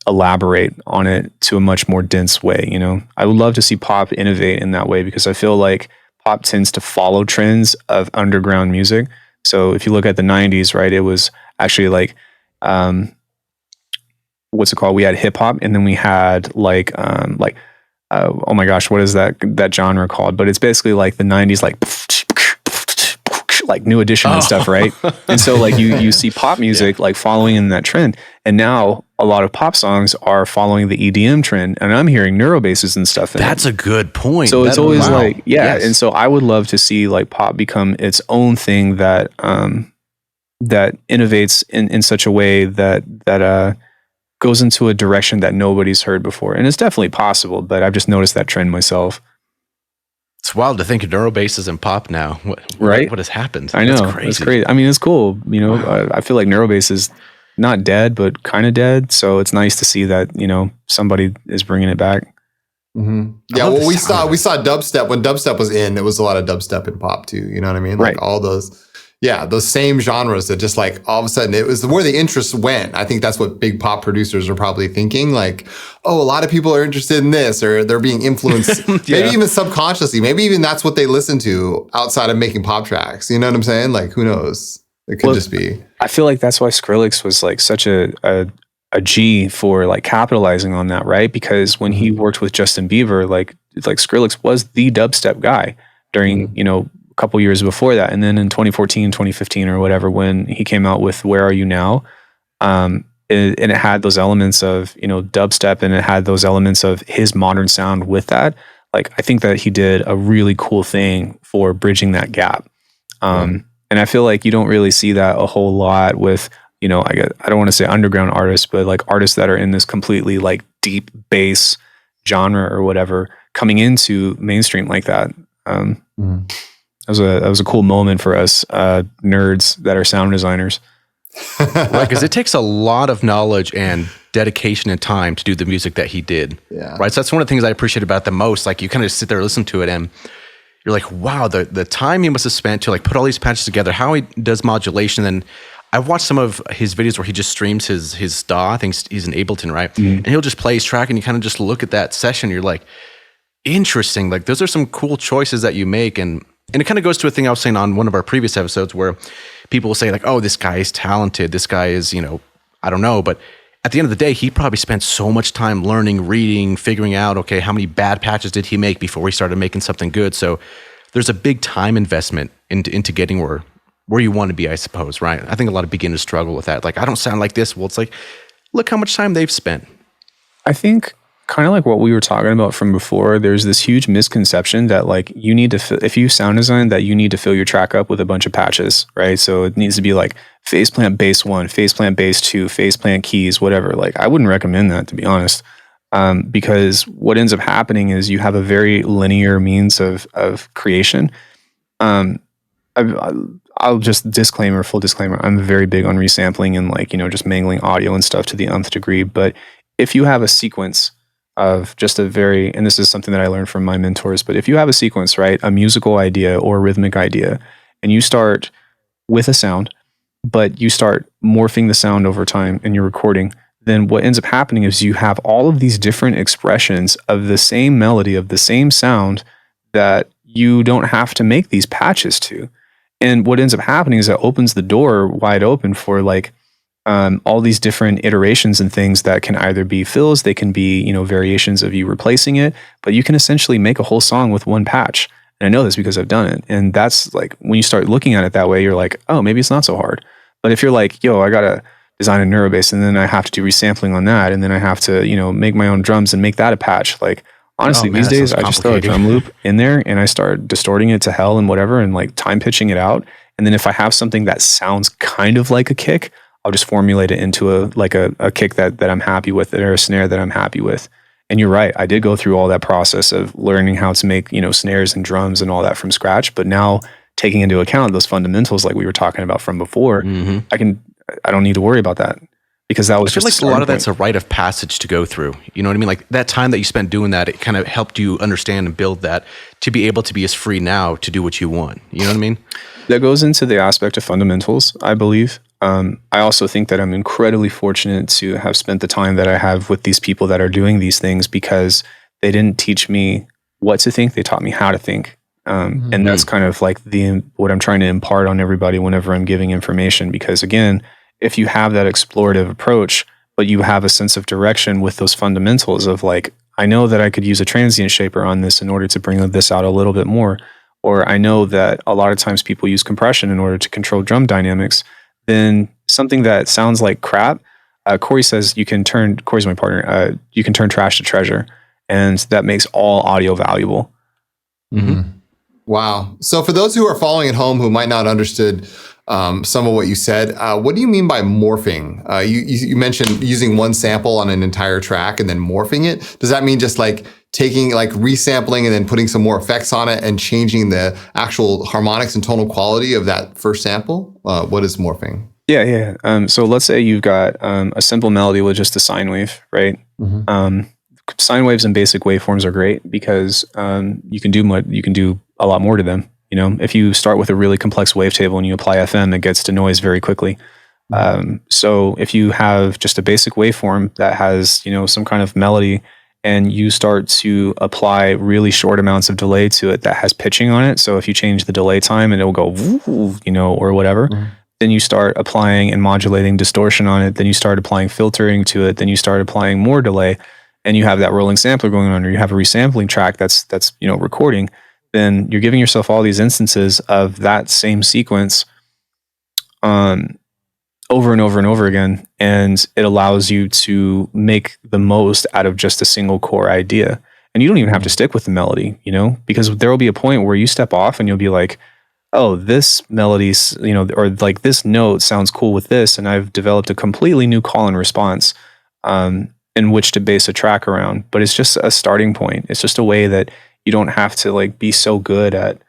elaborate on it to a much more dense way? I would love to see pop innovate in that way because I feel like pop tends to follow trends of underground music. So if you look at the 90s, right, it was actually like, what's it called? We had hip hop and then we had oh my gosh, what is that genre called? But it's basically like the 90s, like New Edition and stuff, right? And so like you see pop music like following in that trend. And now a lot of pop songs are following the EDM trend. And I'm hearing neuro basses and stuff in That's it. a good point. So it's always like, yes. And so I would love to see like pop become its own thing that that innovates in such a way that goes into a direction that nobody's heard before. And it's definitely possible, but I've just noticed that trend myself. It's wild to think of neuro basses and pop now. What has happened? I know. It's crazy. I mean, it's cool. I feel like neuro bass is not dead, but kind of dead. So it's nice to see that, somebody is bringing it back. Mm-hmm. Yeah. Well, we saw dubstep when dubstep was in, there was a lot of dubstep in pop too. You know what I mean? Like all those same genres that just like all of a sudden it was where the interest went. I think that's what big pop producers are probably thinking. Like, oh, a lot of people are interested in this, or they're being influenced, maybe even subconsciously. Maybe even that's what they listen to outside of making pop tracks. You know what I'm saying? Like, who knows? It could just be. I feel like that's why Skrillex was like such a G for like capitalizing on that, right? Because when he worked with Justin Bieber, like Skrillex was the dubstep guy during, couple years before that. And then in 2014, 2015 or whatever, when he came out with Where Are You Now? And it had those elements of, dubstep, and it had those elements of his modern sound with that. Like, I think that he did a really cool thing for bridging that gap. And I feel like you don't really see that a whole lot with, I don't want to say underground artists, but like artists that are in this completely like deep bass genre or whatever coming into mainstream like that. That was a cool moment for us nerds that are sound designers. Right, because it takes a lot of knowledge and dedication and time to do the music that he did. Yeah. Right. So that's one of the things I appreciate about the most. Like, you kind of sit there and listen to it and you're like, wow, the time he must have spent to like put all these patches together, how he does modulation. And I've watched some of his videos where he just streams his DAW. I think he's in Ableton, right? And he'll just play his track and you kind of just look at that session. You're like, interesting. Like, those are some cool choices that you make. And it kind of goes to a thing I was saying on one of our previous episodes where people will say like, oh, this guy is talented. This guy is, I don't know. But at the end of the day, he probably spent so much time learning, reading, figuring out, okay, how many bad patches did he make before he started making something good? So there's a big time investment into getting where you want to be, I suppose, right? I think a lot of beginners struggle with that. Like, I don't sound like this. Well, it's like, look how much time they've spent. I think kind of like what we were talking about from before, there's this huge misconception that like you need to, if you sound design, that you need to fill your track up with a bunch of patches, right? So it needs to be like phase plant bass 1, phase plant bass 2, phase plant keys, whatever. Like, I wouldn't recommend that, to be honest, because what ends up happening is you have a very linear means of creation. I'll just full disclaimer, I'm very big on resampling and like, just mangling audio and stuff to the nth degree. But if you have a sequence of just and this is something that I learned from my mentors, but if you have a sequence, right, a musical idea or a rhythmic idea, and you start with a sound, but you start morphing the sound over time in your recording, then what ends up happening is you have all of these different expressions of the same melody, of the same sound that you don't have to make these patches to. And what ends up happening is it opens the door wide open for like all these different iterations and things that can either be fills, they can be, variations of you replacing it, but you can essentially make a whole song with one patch. And I know this because I've done it. And that's like, when you start looking at it that way, you're like, oh, maybe it's not so hard. But if you're like, yo, I got to design a neuro bass and then I have to do resampling on that. And then I have to, make my own drums and make that a patch. Like, Honestly, these days I just throw a drum loop in there and I start distorting it to hell and whatever and like time pitching it out. And then if I have something that sounds kind of like a kick, I'll just formulate it into a kick that I'm happy with, or a snare that I'm happy with. And you're right, I did go through all that process of learning how to make, snares and drums and all that from scratch. But now taking into account those fundamentals like we were talking about from before, I don't need to worry about that. Because that was I feel like a lot of that's a rite of passage to go through. You know what I mean? Like that time that you spent doing that, it kind of helped you understand and build that to be able to be as free now to do what you want. You know what I mean? That goes into the aspect of fundamentals, I believe. I also think that I'm incredibly fortunate to have spent the time that I have with these people that are doing these things, because they didn't teach me what to think. They taught me how to think. And that's kind of like what I'm trying to impart on everybody whenever I'm giving information. Because again, if you have that explorative approach, but you have a sense of direction with those fundamentals of like, I know that I could use a transient shaper on this in order to bring this out a little bit more, or I know that a lot of times people use compression in order to control drum dynamics, then something that sounds like crap, Corey says Corey's my partner, you can turn trash to treasure, and that makes all audio valuable. Wow. So for those who are following at home who might not understood some of what you said, what do you mean by morphing? You mentioned using one sample on an entire track and then morphing it. Does that mean just like taking, like resampling and then putting some more effects on it and changing the actual harmonics and tonal quality of that first sample? What is morphing? Yeah. So let's say you've got a simple melody with just a sine wave, right? Sine waves and basic waveforms are great because you can do a lot more to them. If you start with a really complex wavetable and you apply FM, it gets to noise very quickly. So if you have just a basic waveform that has, some kind of melody, and you start to apply really short amounts of delay to it that has pitching on it. So if you change the delay time and it will go, or whatever, then you start applying and modulating distortion on it. Then you start applying filtering to it. Then you start applying more delay, and you have that rolling sampler going on, or you have a resampling track that's recording. Then you're giving yourself all these instances of that same sequence over and over and over again. And it allows you to make the most out of just a single core idea. And you don't even have to stick with the melody, because there will be a point where you step off and you'll be like, oh, this melody's, or like this note sounds cool with this. And I've developed a completely new call and response in which to base a track around. But it's just a starting point. It's just a way that you don't have to like be so good at,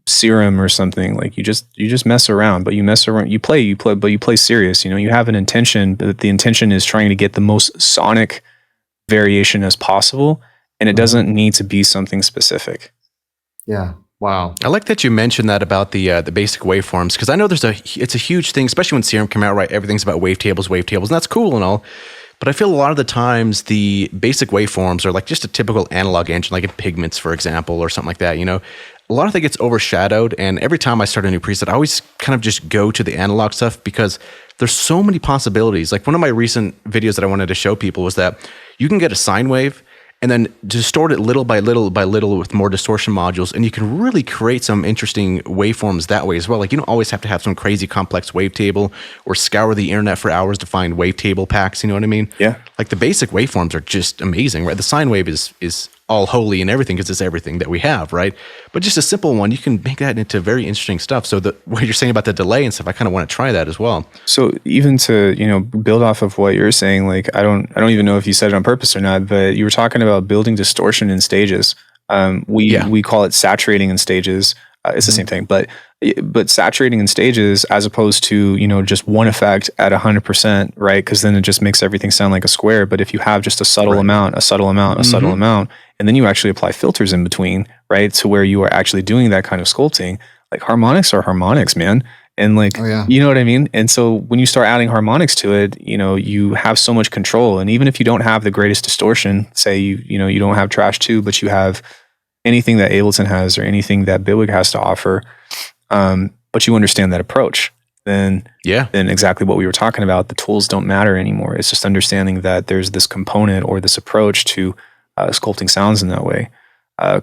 serum or something. Like you just mess around, but you mess around, you play, but you play serious. You have an intention, but the intention is trying to get the most sonic variation as possible. And it doesn't need to be something specific. Yeah. Wow. I like that you mentioned that about the basic waveforms, because I know it's a huge thing, especially when Serum came out, right? Everything's about wavetables, and that's cool and all. But I feel a lot of the times the basic waveforms are like just a typical analog engine, like in Pigments, for example, or something like that. A lot of that gets overshadowed. And every time I start a new preset, I always kind of just go to the analog stuff because there's so many possibilities. Like one of my recent videos that I wanted to show people was that you can get a sine wave and then distort it little by little by little with more distortion modules. And you can really create some interesting waveforms that way as well. Like you don't always have to have some crazy complex wavetable or scour the internet for hours to find wavetable packs. You know what I mean? Yeah. Like the basic waveforms are just amazing, right? The sine wave is all holy and everything because it's everything that we have, right? But just a simple one, you can make that into very interesting stuff. So what you're saying about the delay and stuff, I kind of want to try that as well. So even to, build off of what you're saying, like I don't even know if you said it on purpose or not, but you were talking about building distortion in stages. We call it saturating in stages. It's the same thing, but saturating in stages as opposed to, just one effect at 100%, right? Because then it just makes everything sound like a square. But if you have just a subtle amount, a subtle amount, a subtle amount, and then you actually apply filters in between, right? To where you are actually doing that kind of sculpting, like harmonics are harmonics, man. And like, you know what I mean? And so when you start adding harmonics to it, you have so much control. And even if you don't have the greatest distortion, say you don't have Trash 2, but you have anything that Ableton has or anything that Bitwig has to offer, but you understand that approach, then exactly what we were talking about, the tools don't matter anymore. It's just understanding that there's this component or this approach to sculpting sounds in that way.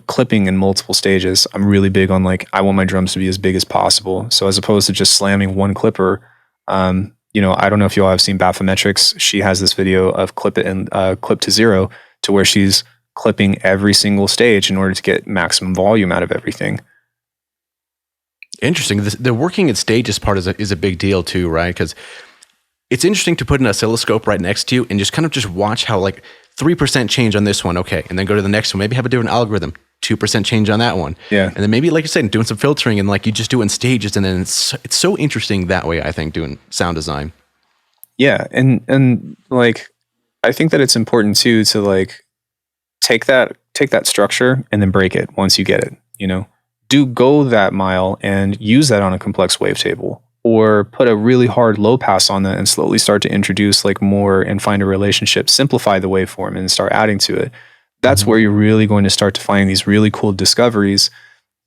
Clipping in multiple stages. I'm really big on like, I want my drums to be as big as possible. So as opposed to just slamming one clipper, I don't know if you all have seen Bathymetrics. She has this video of clip it and clip to zero, to where she's clipping every single stage in order to get maximum volume out of everything. Interesting. The working in stages part is a big deal too, right? Because it's interesting to put an oscilloscope right next to you and just watch how like 3% change on this one, okay, and then go to the next one. Maybe have a different algorithm, 2% change on that one, and then maybe, like you said, doing some filtering, and like you just do in stages, and then it's so interesting that way. I think doing sound design. Yeah, and like I think that it's important too to like take that structure and then break it once you get it. Go that mile and use that on a complex wavetable, or put a really hard low pass on that and slowly start to introduce like more and find a relationship, simplify the waveform and start adding to it. That's where you're really going to start to find these really cool discoveries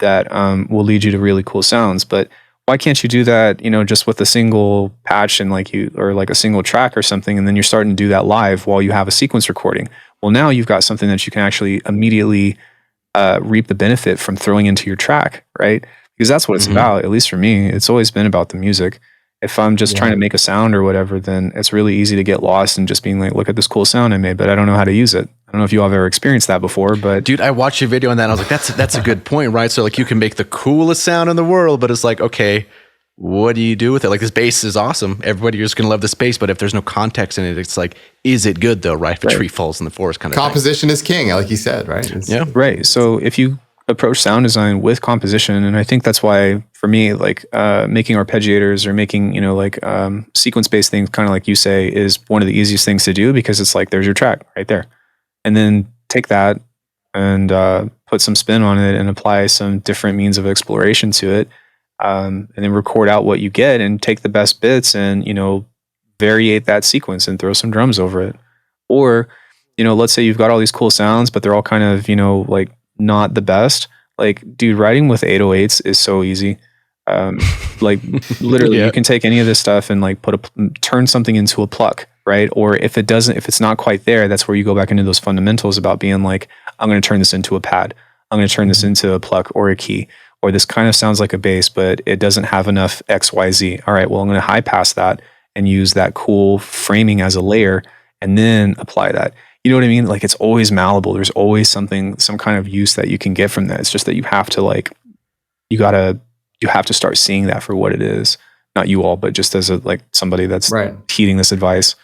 that will lead you to really cool sounds. But why can't you do that, just with a single patch and or like a single track or something, and then you're starting to do that live while you have a sequence recording? Well, now you've got something that you can actually immediately reap the benefit from throwing into your track, right? Because that's what it's about. At least for me, it's always been about the music. If I'm just trying to make a sound or whatever, then it's really easy to get lost and just being like, look at this cool sound I made, but I don't know how to use it. I don't know if you all have ever experienced that before, but dude, I watched your video on that and I was like, that's a good point, right? So like you can make the coolest sound in the world, but it's like, okay, what do you do with it? Like this bass is awesome. Everybody just going to love this bass, but if there's no context in it, it's like, is it good though, right? If a tree falls in the forest kind of composition is king, like you said, right? Yeah. Right. So if you approach sound design with composition, and I think that's why for me, like making arpeggiators or making, sequence-based things, kind of like you say, is one of the easiest things to do, because it's like, there's your track right there. And then take that and put some spin on it and apply some different means of exploration to it. And then record out what you get and take the best bits and, variate that sequence and throw some drums over it. Or, let's say you've got all these cool sounds, but they're all kind of, like not the best. Like, dude, writing with 808s is so easy. Like literally you can take any of this stuff and like turn something into a pluck, right? Or if it's not quite there, that's where you go back into those fundamentals about being like, I'm going to turn this into a pad. I'm going to turn this into a pluck or a key. Or this kind of sounds like a bass, but it doesn't have enough XYZ. All right, well, I'm going to high pass that and use that cool framing as a layer and then apply that. You know what I mean? Like, it's always malleable. There's always some kind of use that you can get from that. It's just that you have to you have to start seeing that for what it is. Not you all, but just as somebody that's heeding this advice.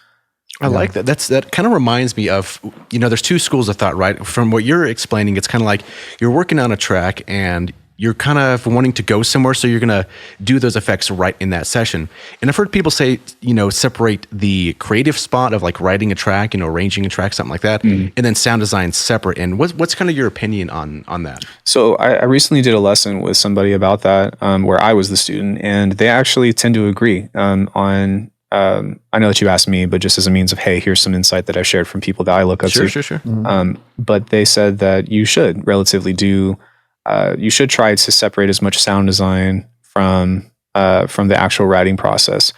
I like that. That kind of reminds me of, there's two schools of thought, right? From what you're explaining, it's kind of like you're working on a track and you're kind of wanting to go somewhere, so you're going to do those effects right in that session. And I've heard people say, separate the creative spot of like writing a track, arranging a track, something like that, and then sound design separate. And what's kind of your opinion on that? So I recently did a lesson with somebody about that, where I was the student, and they actually tend to agree on. I know that you asked me, but just as a means of, hey, here's some insight that I shared from people that I look up to. Sure. But they said that you should relatively you should try to separate as much sound design from the actual writing process.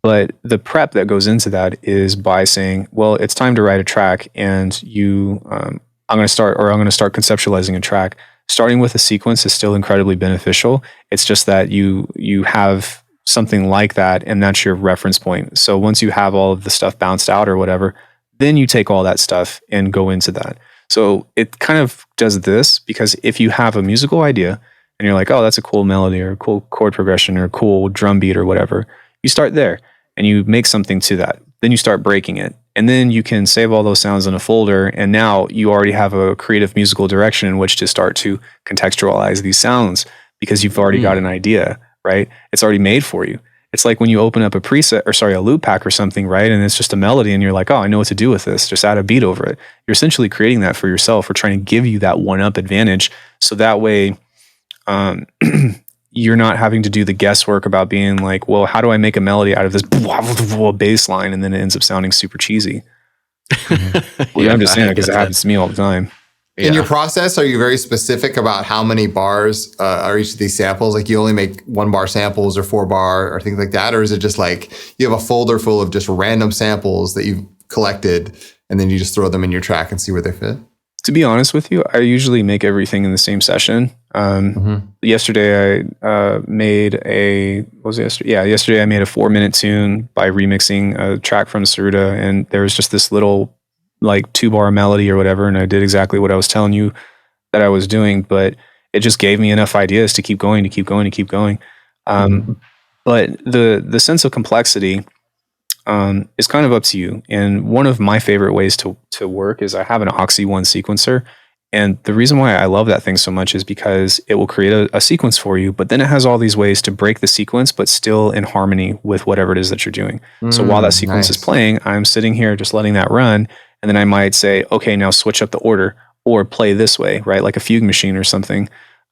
But the prep that goes into that is by saying, well, it's time to write a track, and I'm going to start conceptualizing a track. Starting with a sequence is still incredibly beneficial. It's just that you have something like that, and that's your reference point. So once you have all of the stuff bounced out or whatever, then you take all that stuff and go into that. So it kind of does this, because if you have a musical idea and you're like, oh, that's a cool melody or a cool chord progression or a cool drum beat or whatever, you start there and you make something to that. Then you start breaking it. And then you can save all those sounds in a folder. And now you already have a creative musical direction in which to start to contextualize these sounds, because you've already got an idea, right? It's already made for you. It's like when you open up a loop pack or something, right? And it's just a melody and you're like, oh, I know what to do with this. Just add a beat over it. You're essentially creating that for yourself, or trying to give you that one-up advantage. So that way you're not having to do the guesswork about being like, well, how do I make a melody out of this bass line? And then it ends up sounding super cheesy. I'm just saying, because it happens to me all the time. In your process, are you very specific about how many bars are each of these samples? Like, you only make 1 bar samples or 4 bar or things like that? Or is it just like you have a folder full of just random samples that you've collected and then you just throw them in your track and see where they fit? To be honest with you, I usually make everything in the same session. Yesterday I made a 4-minute tune by remixing a track from Saruda, and there was just this little like 2-bar melody or whatever, and I did exactly what I was telling you that I was doing, but it just gave me enough ideas to keep going. But the sense of complexity is kind of up to you. And one of my favorite ways to work is I have an Oxy One sequencer. And the reason why I love that thing so much is because it will create a sequence for you, but then it has all these ways to break the sequence, but still in harmony with whatever it is that you're doing. So while that sequence is playing, I'm sitting here just letting that run. And then I might say, okay, now switch up the order or play this way, right? Like a fugue machine or something.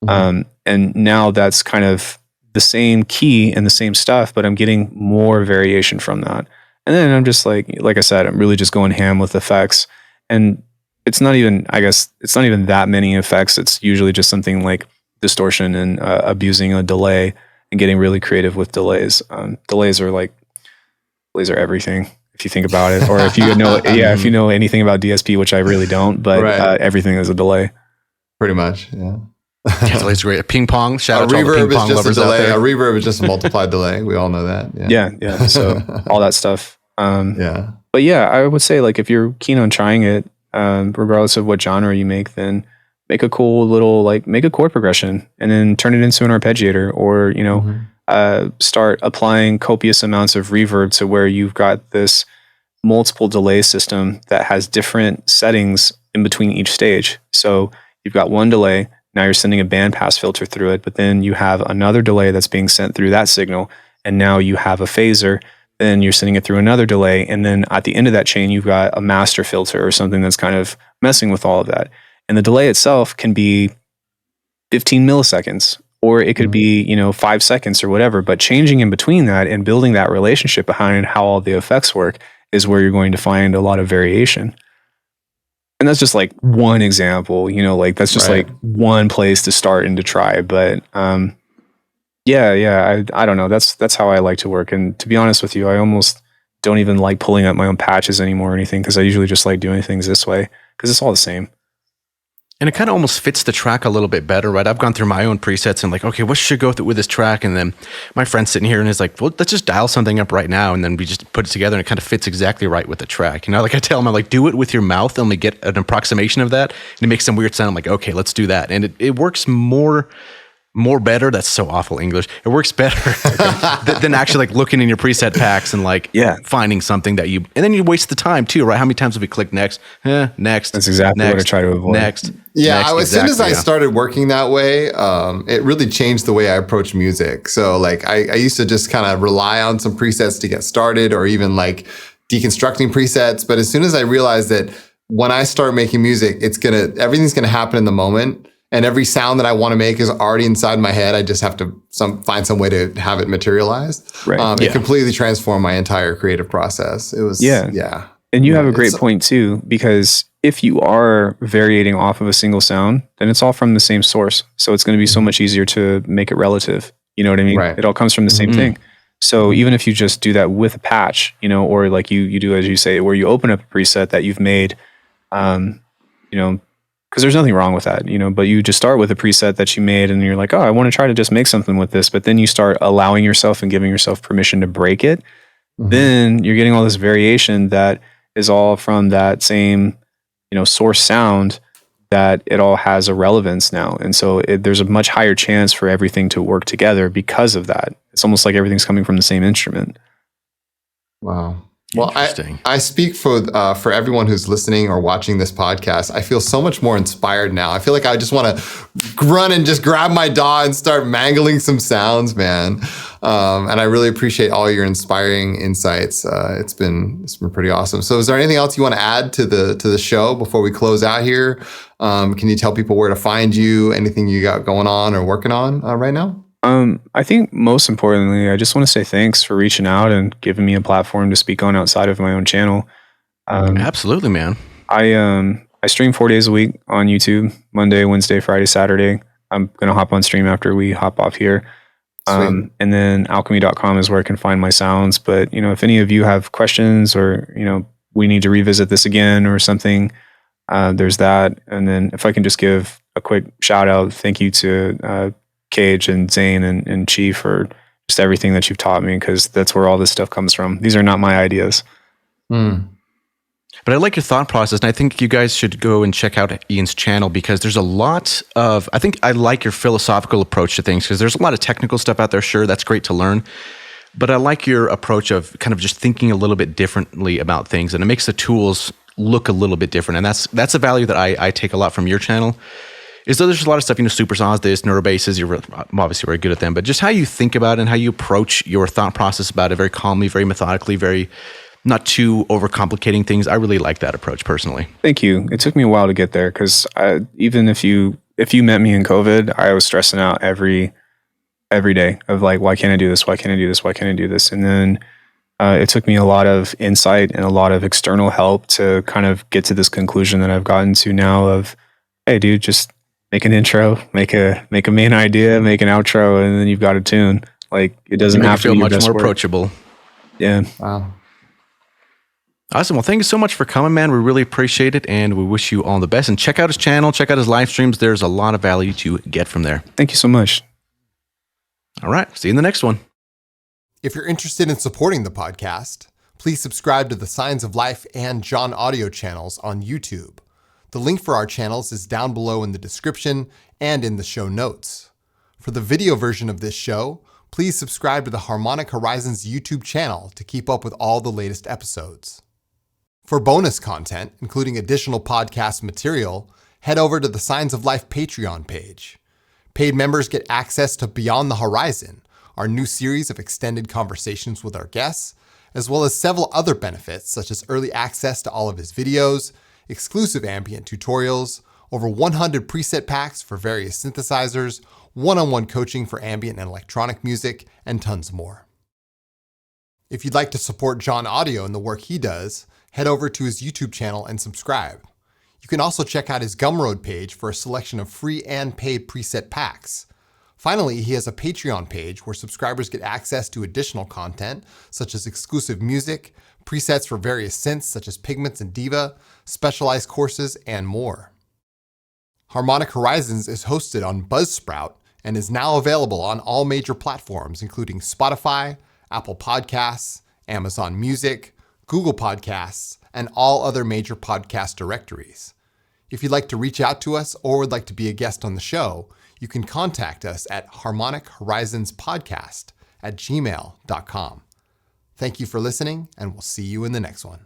And now that's kind of the same key and the same stuff, but I'm getting more variation from that. And then I'm just like I said, I'm really just going ham with effects. And it's not even that many effects. It's usually just something like distortion and abusing a delay and getting really creative with delays. Delays are everything if you think about it, or if you know, if you know anything about DSP, which I really don't, but everything is a delay. Pretty much, yeah. Delay's great. A ping pong. Shout out to all the reverb ping pong is just a lovers out delay. there. A reverb is just a multiplied delay. We all know that. Yeah. So all that stuff. But yeah, I would say like if you're keen on trying it, regardless of what genre you make, then make a cool little make a chord progression and then turn it into an arpeggiator, or start applying copious amounts of reverb to where you've got this multiple delay system that has different settings in between each stage. So you've got one delay. Now you're sending a bandpass filter through it, but then you have another delay that's being sent through that signal, and now you have a phaser. Then you're sending it through another delay, and then at the end of that chain, you've got a master filter or something that's kind of messing with all of that. And the delay itself can be 15 milliseconds, or it could be 5 seconds or whatever. But changing in between that and building that relationship behind how all the effects work is where you're going to find a lot of variation. And that's just like one example, that's just like one place to start and to try. But I don't know. That's how I like to work. And to be honest with you, I almost don't even like pulling up my own patches anymore or anything, because I usually just like doing things this way because it's all the same. And it kind of almost fits the track a little bit better, right? I've gone through my own presets and like, okay, what should go with this track? And then my friend's sitting here and is like, well, let's just dial something up right now. And then we just put it together and it kind of fits exactly right with the track. Like I tell him, I'm like, do it with your mouth and we get an approximation of that. And it makes some weird sound. I'm like, okay, let's do that. And it works more better. That's so awful English. It works better than actually like looking in your preset packs and finding something that and then you waste the time too, right? How many times have we clicked next? Next. That's exactly what I try to avoid. Next. As soon as I started working that way, it really changed the way I approach music. So like I used to just kind of rely on some presets to get started, or even like deconstructing presets. But as soon as I realized that when I start making music, everything's gonna happen in the moment. And every sound that I want to make is already inside my head. I just have to find some way to have it materialized. Right. It completely transformed my entire creative process. It was, And you have a great point too, because if you are variating off of a single sound, then it's all from the same source. So it's going to be so much easier to make it relative. You know what I mean? Right. It all comes from the same thing. So even if you just do that with a patch, or like you do, as you say, where you open up a preset that you've made, because there's nothing wrong with that, but you just start with a preset that you made and you're like, oh, I want to try to just make something with this. But then you start allowing yourself and giving yourself permission to break it. Then you're getting all this variation that is all from that same, source sound, that it all has a relevance now. And so there's a much higher chance for everything to work together because of that. It's almost like everything's coming from the same instrument. Wow. Well, I speak for everyone who's listening or watching this podcast. I feel so much more inspired now. I feel like I just want to run and just grab my DAW and start mangling some sounds, man. And I really appreciate all your inspiring insights. It's been pretty awesome. So, is there anything else you want to add to the show before we close out here? Can you tell people where to find you? Anything you got going on or working on right now? I think most importantly, I just want to say thanks for reaching out and giving me a platform to speak on outside of my own channel. Absolutely, man. I stream 4 days a week on YouTube, Monday, Wednesday, Friday, Saturday. I'm going to hop on stream after we hop off here. And then alchemy.com is where I can find my sounds. But, if any of you have questions or, we need to revisit this again or something, there's that. And then if I can just give a quick shout out, thank you to Cage and Zane and Chief for just everything that you've taught me, because that's where all this stuff comes from. These are not my ideas. But I like your thought process, and I think you guys should go and check out Ian's channel because there's a lot of, I think I like your philosophical approach to things because there's a lot of technical stuff out there. Sure, that's great to learn. But I like your approach of kind of just thinking a little bit differently about things, and it makes the tools look a little bit different. And that's a value that I take a lot from your channel. Is that there's a lot of stuff, supersonics, this, neurobasses, you're obviously very good at them, but just how you think about it and how you approach your thought process about it very calmly, very methodically, very not too overcomplicating things. I really like that approach personally. Thank you. It took me a while to get there because even if you met me in COVID, I was stressing out every day of like, why can't I do this? Why can't I do this? Why can't I do this? And then it took me a lot of insight and a lot of external help to kind of get to this conclusion that I've gotten to now of, hey, dude, just make an intro, make a main idea, make an outro, and then you've got a tune. Like it doesn't have to feel be much more approachable. Yeah. Wow. Awesome. Well, thank you so much for coming, man. We really appreciate it, and we wish you all the best. And check out his channel, check out his live streams. There's a lot of value to get from there. Thank you so much. All right. See you in the next one. If you're interested in supporting the podcast, please subscribe to the S1gns Of L1fe and John Audio channels on YouTube. The link for our channels is down below in the description and in the show notes. For the video version of this show, please subscribe to the Harmonic Horizons YouTube channel to keep up with all the latest episodes. For bonus content, including additional podcast material, head over to the S1gns Of L1fe Patreon page. Paid members get access to Beyond the Horizon, our new series of extended conversations with our guests, as well as several other benefits such as early access to all of his videos, exclusive ambient tutorials, over 100 preset packs for various synthesizers, one-on-one coaching for ambient and electronic music, and tons more. If you'd like to support John Audio and the work he does, head over to his YouTube channel and subscribe. You can also check out his Gumroad page for a selection of free and paid preset packs. Finally, he has a Patreon page where subscribers get access to additional content, such as exclusive music, presets for various synths such as Pigments and Diva, specialized courses, and more. Harmonic Horizons is hosted on Buzzsprout and is now available on all major platforms, including Spotify, Apple Podcasts, Amazon Music, Google Podcasts, and all other major podcast directories. If you'd like to reach out to us or would like to be a guest on the show, you can contact us at harmonichorizonspodcast@gmail.com. Thank you for listening, and we'll see you in the next one.